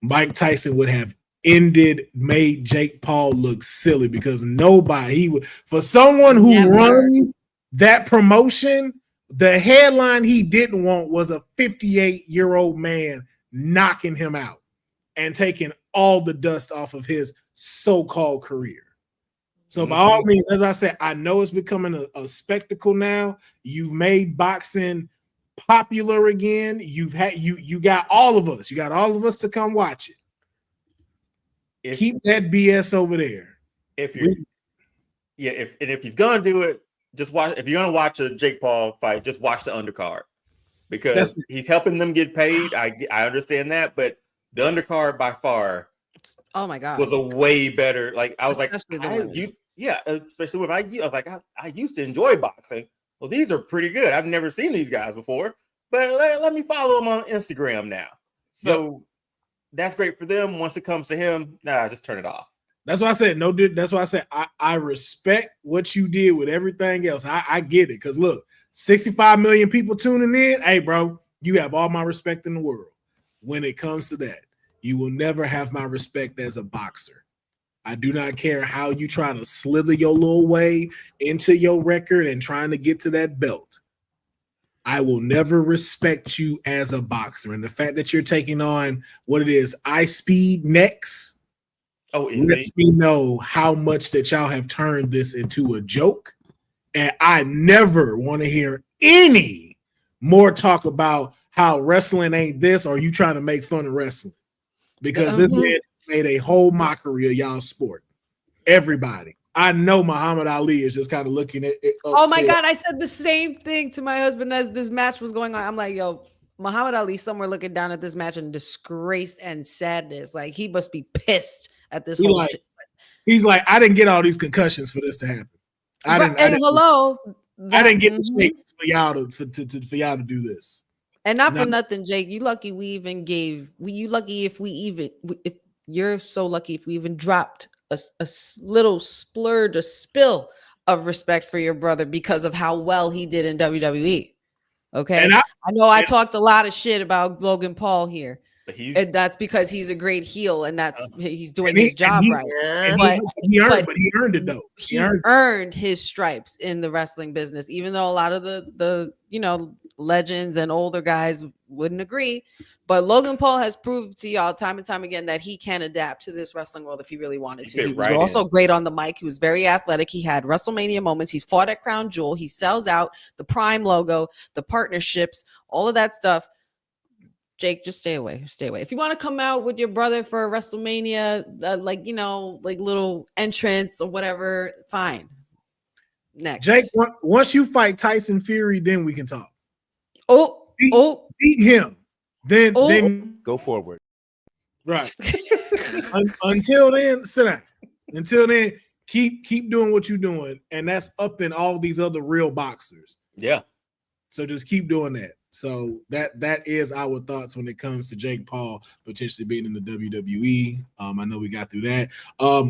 Mike Tyson would have made Jake Paul look silly because for someone who runs that promotion, the headline he didn't want was a 58-year-old man knocking him out and taking all the dust off of his so-called career. So by all means, as I said, I know it's becoming a spectacle now. You've made boxing popular again. You got all of us. You got all of us to come watch it. Keep that BS over there. If he's gonna do it, just watch. If you're gonna watch a Jake Paul fight, just watch the undercard because he's helping them get paid. I understand that, but the undercard by far, oh my god, was a way better. Like I was especially especially when I was like I used to enjoy boxing. Well, these are pretty good. I've never seen these guys before, but let me follow them on Instagram now. So that's great for them. Once it comes to him, just turn it off. That's why I said no. That's why I said I respect what you did with everything else. I get it because look, 65 million people tuning in. Hey, bro, you have all my respect in the world. When it comes to that, you will never have my respect as a boxer. I do not care how you try to slither your little way into your record and trying to get to that belt. I will never respect you as a boxer. And the fact that you're taking on what it is, iSpeed next, lets me know how much that y'all have turned this into a joke. And I never want to hear any more talk about how wrestling ain't this or you trying to make fun of wrestling. Because this man made a whole mockery of y'all sport. Everybody. I know Muhammad Ali is just kind of looking at it. Oh my God. I said the same thing to my husband as this match was going on. I'm like, yo, Muhammad Ali somewhere looking down at this match in disgrace and sadness. Like he must be pissed at this whole shit. He's like, I didn't get all these concussions for this to happen. I didn't get the shakes for y'all to do this. And not for nothing, Jake. You lucky you're so lucky if we even dropped a little splurge, a spill of respect for your brother because of how well he did in WWE. Okay. And I know I talked a lot of shit about Logan Paul here. And that's because he's a great heel and he's doing his job right. But he earned it though. He earned his stripes in the wrestling business, even though a lot of the legends and older guys wouldn't agree. But Logan Paul has proved to y'all time and time again that he can adapt to this wrestling world if he really wanted to. He was also great on the mic. He was very athletic. He had WrestleMania moments. He's fought at Crown Jewel. He sells out the Prime logo, the partnerships, all of that stuff. Jake, just stay away. Stay away. If you want to come out with your brother for a WrestleMania, like little entrance or whatever, fine. Next. Jake, once you fight Tyson Fury, then we can talk. Beat him. Then go forward. Right. Until then, sit down. Until then, keep doing what you're doing. And that's up in all these other real boxers. Yeah. So just keep doing that. So that is our thoughts when it comes to Jake Paul potentially being in the WWE. I know we got through that.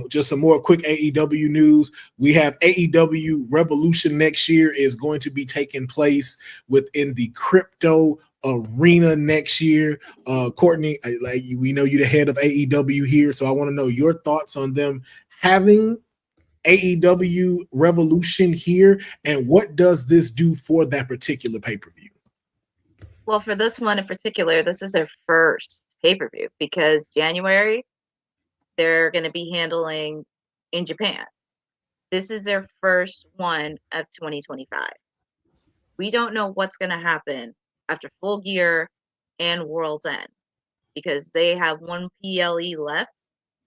Just some more quick AEW news. We have AEW Revolution next year is going to be taking place within the crypto arena next year. Courtney, we know you're the head of AEW here, so I want to know your thoughts on them having AEW Revolution here, and what does this do for that particular pay-per-view? Well, for this one in particular, this is their first pay-per-view because January, they're going to be handling in Japan. This is their first one of 2025. We don't know what's going to happen after Full Gear and World's End because they have one PLE left.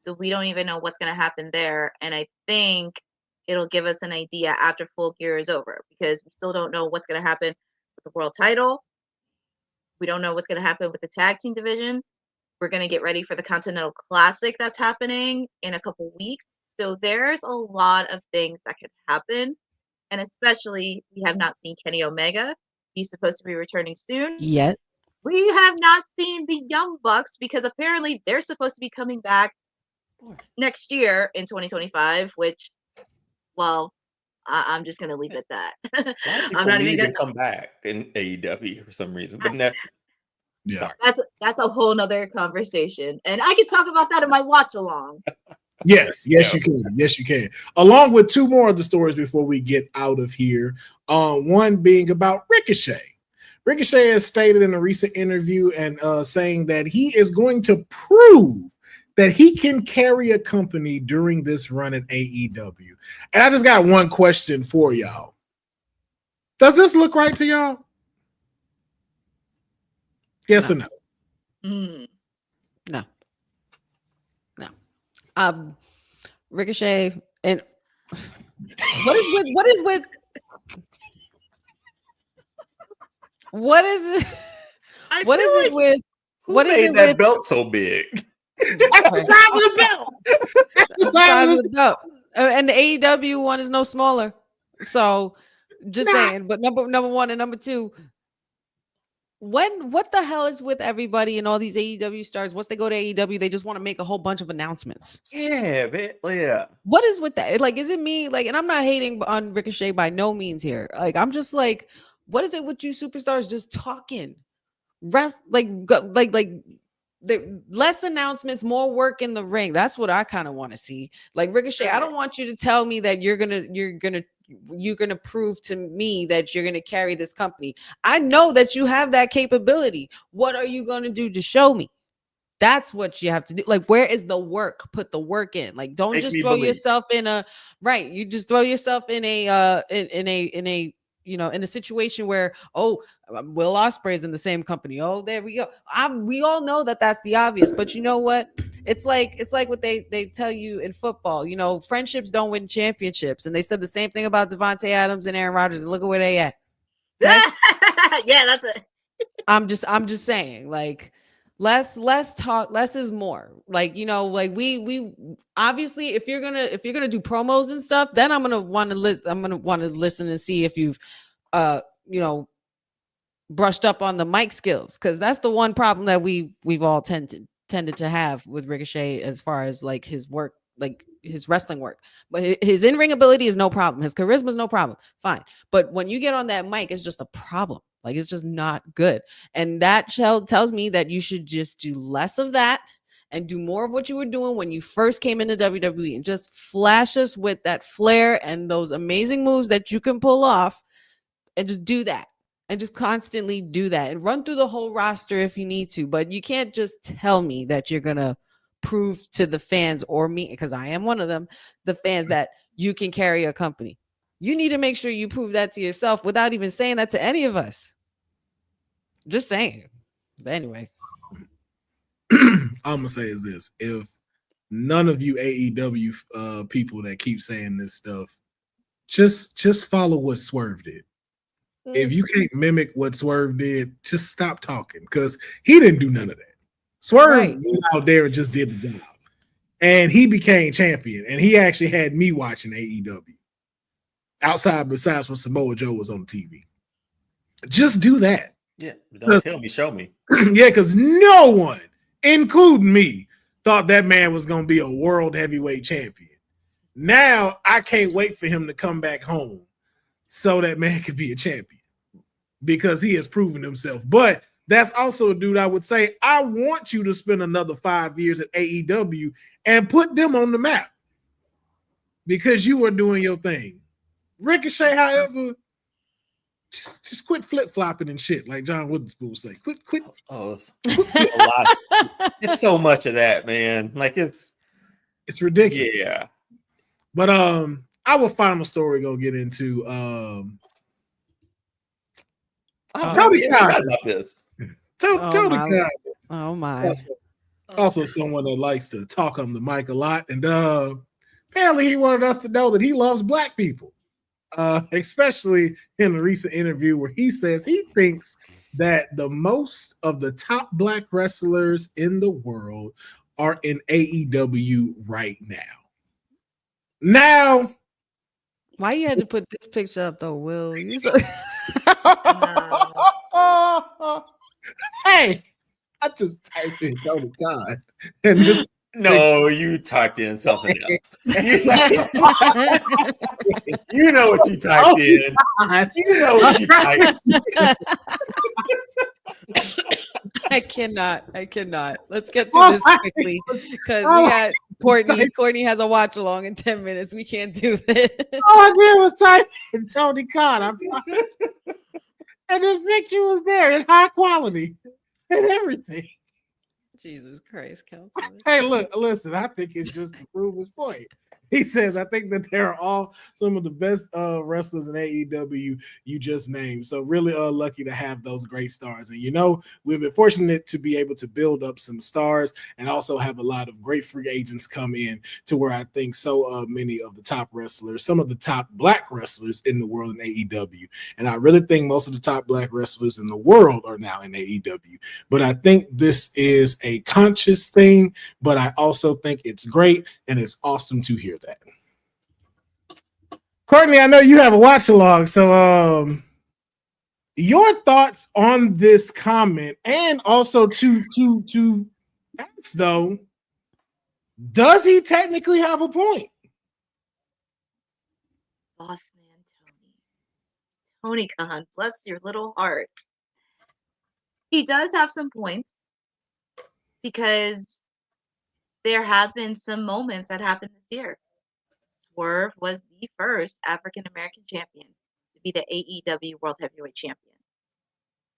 So we don't even know what's going to happen there. And I think it'll give us an idea after Full Gear is over because we still don't know what's going to happen with the world title. We don't know what's going to happen with the tag team division. We're going to get ready for the Continental Classic that's happening in a couple weeks. So there's a lot of things that could happen. And especially, we have not seen Kenny Omega. He's supposed to be returning soon. Yet. We have not seen the Young Bucks because apparently they're supposed to be coming back next year in 2025, which, well, I'm just going to leave it at that. I'm not even going to come back in AEW for some reason, but that's a whole nother conversation. And I can talk about that in my watch along. Yes, you can. Yes, you can. Along with two more of the stories before we get out of here. One being about Ricochet. Ricochet has stated in a recent interview and saying that he is going to prove that he can carry a company during this run at AEW. And I just got one question for y'all. Does this look right to y'all? Yes or no? No. Ricochet and what is it with who made that belt so big? That's the size of the belt. That's the size of the belt. And the AEW one is no smaller. So just saying, but number one and number two, what the hell is with everybody and all these AEW stars? Once they go to AEW, they just want to make a whole bunch of announcements. Yeah. What is with that? Like, is it me? Like, and I'm not hating on Ricochet by no means here. Like, I'm just like, what is it with you superstars just talking? Less announcements, more work in the ring. That's what I kind of want to see. Like Ricochet, I don't want you to tell me that you're gonna prove to me that you're gonna carry this company. I know that you have that capability. What are you gonna do to show me? That's what you have to do. Like, where is the work? Put the work in. Like, don't just throw yourself in a right. You just throw yourself in a in a situation where, Will Ospreay's in the same company. Oh, there we go. We all know that that's the obvious, but you know what? It's like what they tell you in football. You know, friendships don't win championships, and they said the same thing about Devontae Adams and Aaron Rodgers. And look at where they at. Okay? Yeah, that's it. I'm just saying, like, less talk, less is more. Like, you know, like we obviously, if you're gonna do promos and stuff, then I'm gonna want to listen and see if you've brushed up on the mic skills, because that's the one problem that we've all tended to have with Ricochet as far as like his work, like his wrestling work. But his in-ring ability is no problem, his charisma is no problem, fine. But when you get on that mic, it's just a problem. Like, it's just not good. And that tells me that you should just do less of that and do more of what you were doing when you first came into WWE, and just flash us with that flair and those amazing moves that you can pull off, and just do that. And just constantly do that and run through the whole roster if you need to. But you can't just tell me that you're going to prove to the fans, or me, because I am one of them, the fans, that you can carry a company. You need to make sure you prove that to yourself without even saying that to any of us. Just saying. But anyway, I'm gonna say is this: if none of you AEW people that keep saying this stuff, just follow what Swerve did. If you can't mimic what Swerve did, just stop talking, because he didn't do none of that. Swerve went out there and just did the job, and he became champion. And he actually had me watching AEW besides when Samoa Joe was on TV. Just do that. Yeah, don't tell me, show me. Yeah, because no one, including me, thought that man was going to be a world heavyweight champion. Now I can't wait for him to come back home so that man could be a champion, because he has proven himself. But that's also a dude I would say, I want you to spend another 5 years at AEW and put them on the map, because you are doing your thing. Ricochet, however, just quit flip-flopping and shit, like John Witherspoon say. Quit. Oh, it's a lot. It's so much of that, man. Like, it's ridiculous. Yeah. But our final story gonna get into Tony Khan. Tony Khan. Oh my. Also someone that likes to talk on the mic a lot, and apparently he wanted us to know that he loves black people. Especially in a recent interview where he says he thinks that the most of the top black wrestlers in the world are in AEW right now. Now, why you had to put this picture up though, Will? Hey, I just typed in Tony Khan, and this. No, you typed in something else. You know what you typed in. You know what you typed in. I cannot. Let's get through this quickly, because we got Courtney. Courtney has a watch along in 10 minutes. We can't do this. All I did was type in Tony Khan. And this picture was there in high quality and everything. Jesus Christ, Councilman. Hey, listen, I think it's just to prove his point. He says, I think that they're all some of the best wrestlers in AEW you just named. So really lucky to have those great stars. And, we've been fortunate to be able to build up some stars and also have a lot of great free agents come in to where I think so many of the top wrestlers, some of the top black wrestlers in the world in AEW. And I really think most of the top black wrestlers in the world are now in AEW. But I think this is a conscious thing, but I also think it's great and it's awesome to hear that. Courtney, I know you have a watch along, so your thoughts on this comment, and also to ask though, does he technically have a point? Boss man Tony Khan, bless your little heart. He does have some points because there have been some moments that happened this year. Swerve was the first African-American champion to be the AEW World Heavyweight Champion.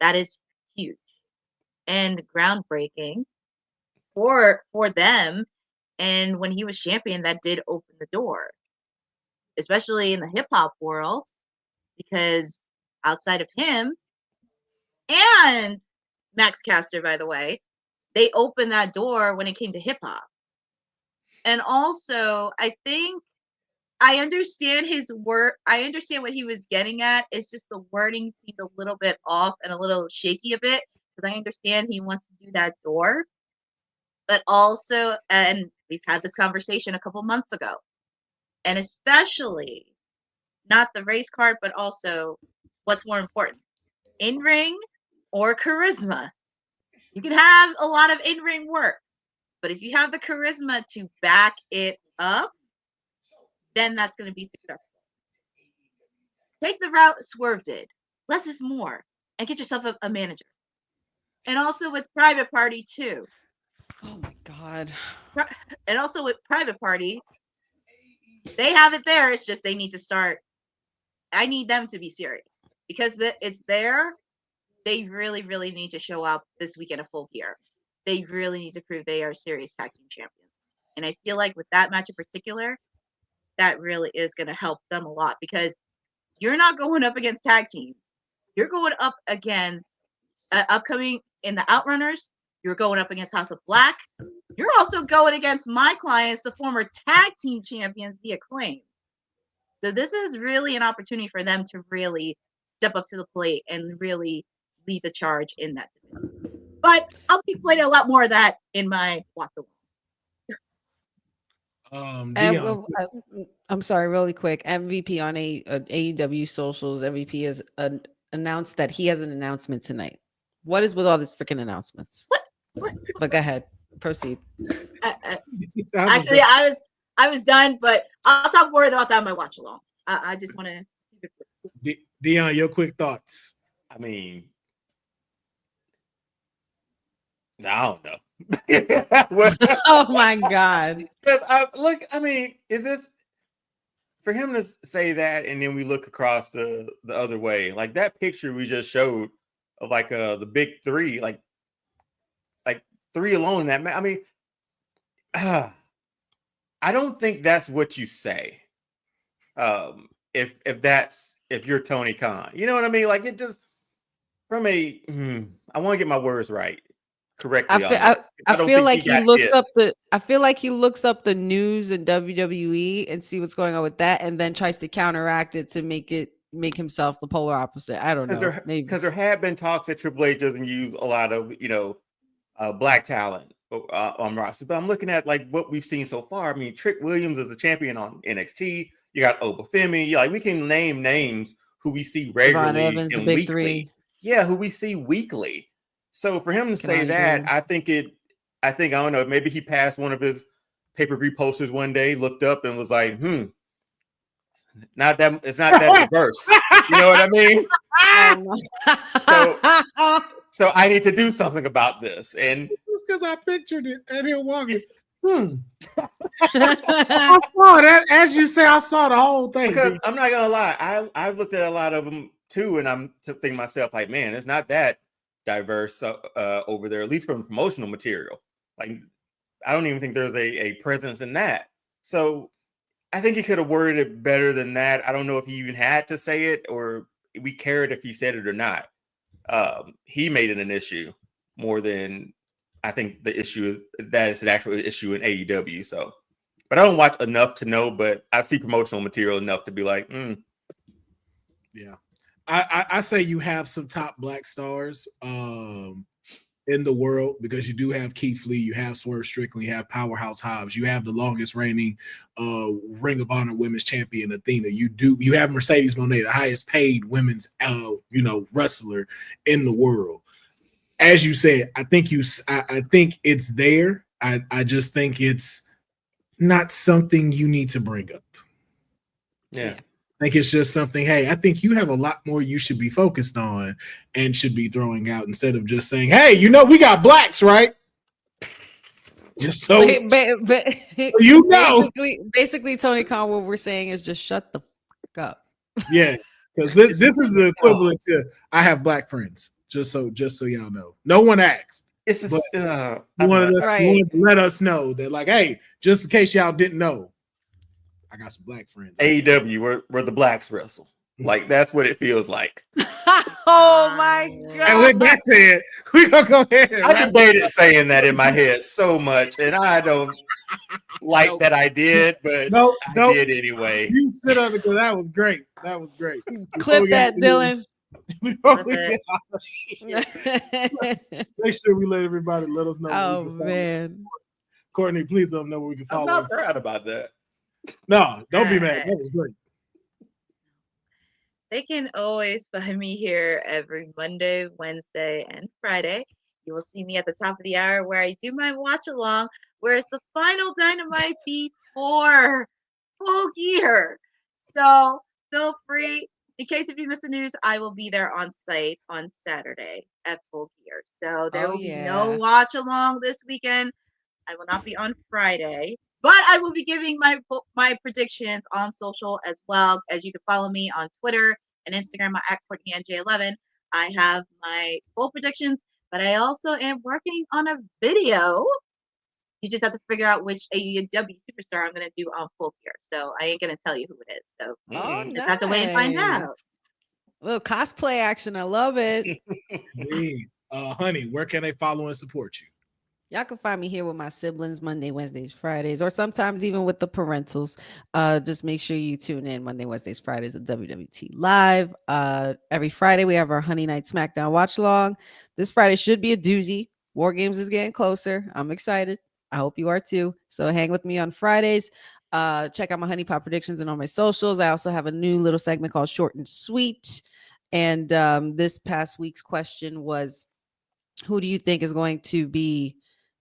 That is huge and groundbreaking for them. And when he was champion, that did open the door, especially in the hip-hop world, because outside of him and Max Caster, by the way, they opened that door when it came to hip-hop. And also, I think I understand his word. I understand what he was getting at. It's just the wording seemed a little bit off and a little shaky a bit, because I understand he wants to do that door. But also, and we've had this conversation a couple months ago, and especially not the race card, but also what's more important, in-ring or charisma. You can have a lot of in-ring work, but if you have the charisma to back it up, then that's going to be successful. Take the route Swerve did. Less is more. And get yourself a manager. And also with Private Party, too. Oh, my God. And also with Private Party, they have it there. It's just they need to start. I need them to be serious. Because it's there. They really, really need to show up this weekend of full gear. They really need to prove they are serious tag team champions. And I feel like with that match in particular, that really is going to help them a lot, because you're not going up against tag teams. You're going up against upcoming in the Outrunners. You're going up against House of Black. You're also going against my clients, the former tag team champions, the Acclaim. So this is really an opportunity for them to really step up to the plate and really lead the charge in that division. But I'll be explaining a lot more of that in my watch along. I'm sorry, really quick. MVP on AEW socials. MVP has announced that he has an announcement tonight. What is with all these freaking announcements? What? But go ahead, proceed. Actually, I was done, but I'll talk more about that in my watch along. I just want to. Dion, your quick thoughts. I mean, I don't know. Oh my God. Look, I mean, is this for him to say that, and then we look across the other way, like that picture we just showed of like the big three, like three alone in that I mean, I don't think that's what you say. If you're Tony Khan, you know what I mean? Like it just from I want to get my words right. Correctly. I feel like he looks up the news in WWE and see what's going on with that, and then tries to counteract it to make himself the polar opposite. I don't know. Maybe because there have been talks that Triple H doesn't use a lot of black talent on roster, but I'm looking at like what we've seen so far. I mean, Trick Williams is a champion on NXT. You got Obafemi. Like we can name names who we see regularly Evans, and the big weekly. Three. Yeah, who we see weekly. So for him to say that, I think I don't know, maybe he passed one of his pay-per-view posters one day, looked up and was like, it's not that diverse. You know what I mean? So I need to do something about this. And just because I pictured it and he'll walk it. I saw that, as you say, I saw the whole thing. Because I'm not gonna lie, I've looked at a lot of them too, and I'm thinking to myself, like, man, it's not that diverse over there, at least from promotional material. Like, I don't even think there's a presence in that. So I think he could have worded it better than that. I don't know if he even had to say it or we cared if he said it or not. He made it an issue more than I think the issue is that it's an actual issue in AEW. So, but I don't watch enough to know, but I see promotional material enough to be like, Yeah. I say you have some top black stars in the world because you do have Keith Lee, you have Swerve Strickland, you have Powerhouse Hobbs, you have the longest reigning Ring of Honor Women's Champion Athena. You have Mercedes Moné, the highest paid women's wrestler in the world. As you said, I think it's there. I just think it's not something you need to bring up. Yeah. I think it's just something, hey, I think you have a lot more you should be focused on and should be throwing out instead of just saying, hey, we got blacks, right? Just so basically, Tony Khan, what we're saying is just shut the fuck up. Yeah, because this is the equivalent to I have black friends. Just so y'all know, no one asked. It's you wanted to let us know that, like, hey, just in case y'all didn't know, I got some black friends. AEW, where the blacks wrestle. Like, that's what it feels like. Oh my God. And with that said, we're going to go ahead. I debated saying that in my head so much, and I don't like that I did, but I did anyway. You sit on it because that was great. That was great. Clip that, Dylan. Make sure we let everybody let us know. Oh, man. Courtney, please let them know where we can follow. I'm not proud about that. No, don't be mad. That was great. They can always find me here every Monday, Wednesday, and Friday. You will see me at the top of the hour where I do my watch along, where it's the final Dynamite before Full Gear. So feel free. In case if you miss the news, I will be there on site on Saturday at Full Gear. So there will be no watch along this weekend. I will not be on Friday. But I will be giving my predictions on social as well. As you can follow me on Twitter and Instagram at CourtneyNJ11. I have my full predictions, but I also am working on a video. You just have to figure out which AEW superstar I'm going to do on Full Gear. So I ain't going to tell you who it is. So you just have to wait and find out. A little cosplay action. I love it. Honey, where can they follow and support you? Y'all can find me here with my siblings Monday, Wednesdays, Fridays, or sometimes even with the parentals. Just make sure you tune in Monday, Wednesdays, Fridays at WWT Live. Every Friday, we have our Honey Night SmackDown watch along. This Friday should be a doozy. War Games is getting closer. I'm excited. I hope you are too. So hang with me on Fridays. Check out my Honey Pop predictions and on my socials. I also have a new little segment called Short and Sweet. And this past week's question was, who do you think is going to be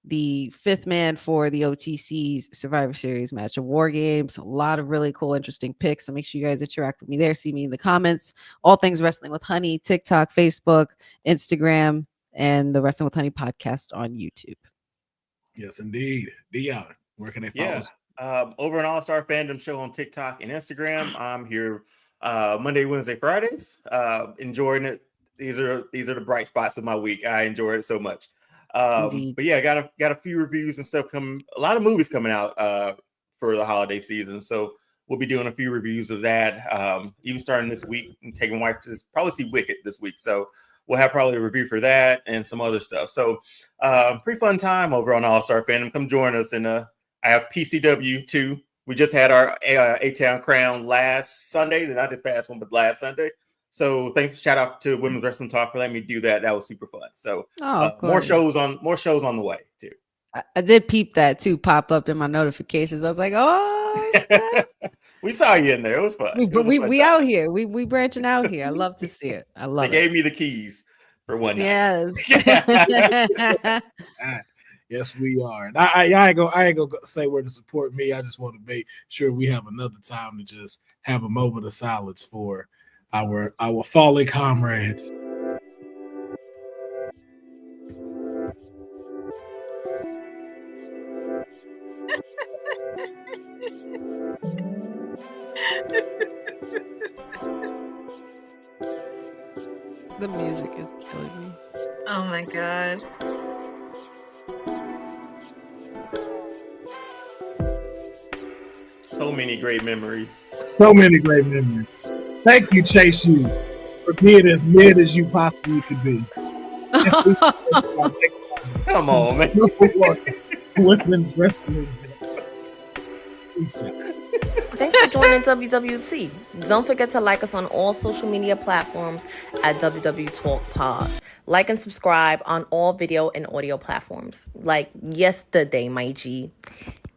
the fifth man for the OTC's Survivor Series match of War Games? A lot of really cool, interesting picks. So make sure you guys interact with me there. See me in the comments. All things Wrestling with Honey, TikTok, Facebook, Instagram, and the Wrestling with Honey podcast on YouTube. Yes, indeed. Dion, where can they follow us? Over an All-Star Fandom show on TikTok and Instagram. I'm here Monday, Wednesday, Fridays. Enjoying it. These are the bright spots of my week. I enjoy it so much. But yeah, got a few reviews and stuff coming. A lot of movies coming out for the holiday season. So we'll be doing a few reviews of that. Even starting this week and taking wife to probably see Wicked this week. So we'll have probably a review for that and some other stuff. So pretty fun time over on All-Star Fandom. Come join us. And I have PCW too. We just had our A-Town Crown last Sunday, not this past one, but last Sunday. So thanks, shout out to Women's Wrestling Talk for letting me do that. That was super fun. So more shows on the way too. I did peep that too, pop up in my notifications. I was like, oh, we saw you in there. It was fun. We out here. We branching out here. I love to see it. I love it. They gave me the keys for one night. Yes. Yes, we are. And I ain't gonna say where to support me. I just want to make sure we have another time to just have a moment of silence for our fallen comrades. The music is killing me. Oh my god. So many great memories. So many great memories. Thank you, Chase U, for being as mid as you possibly could be. Come on, man. Women's wrestling. Thanks for joining WWT. Don't forget to like us on all social media platforms at WW Talk Pod. Like and subscribe on all video and audio platforms, like yesterday, my G.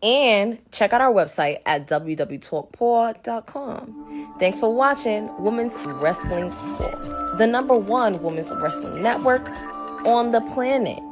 And check out our website at www.talkpod.com. Thanks for watching Women's Wrestling Talk, the #1 women's wrestling network on the planet.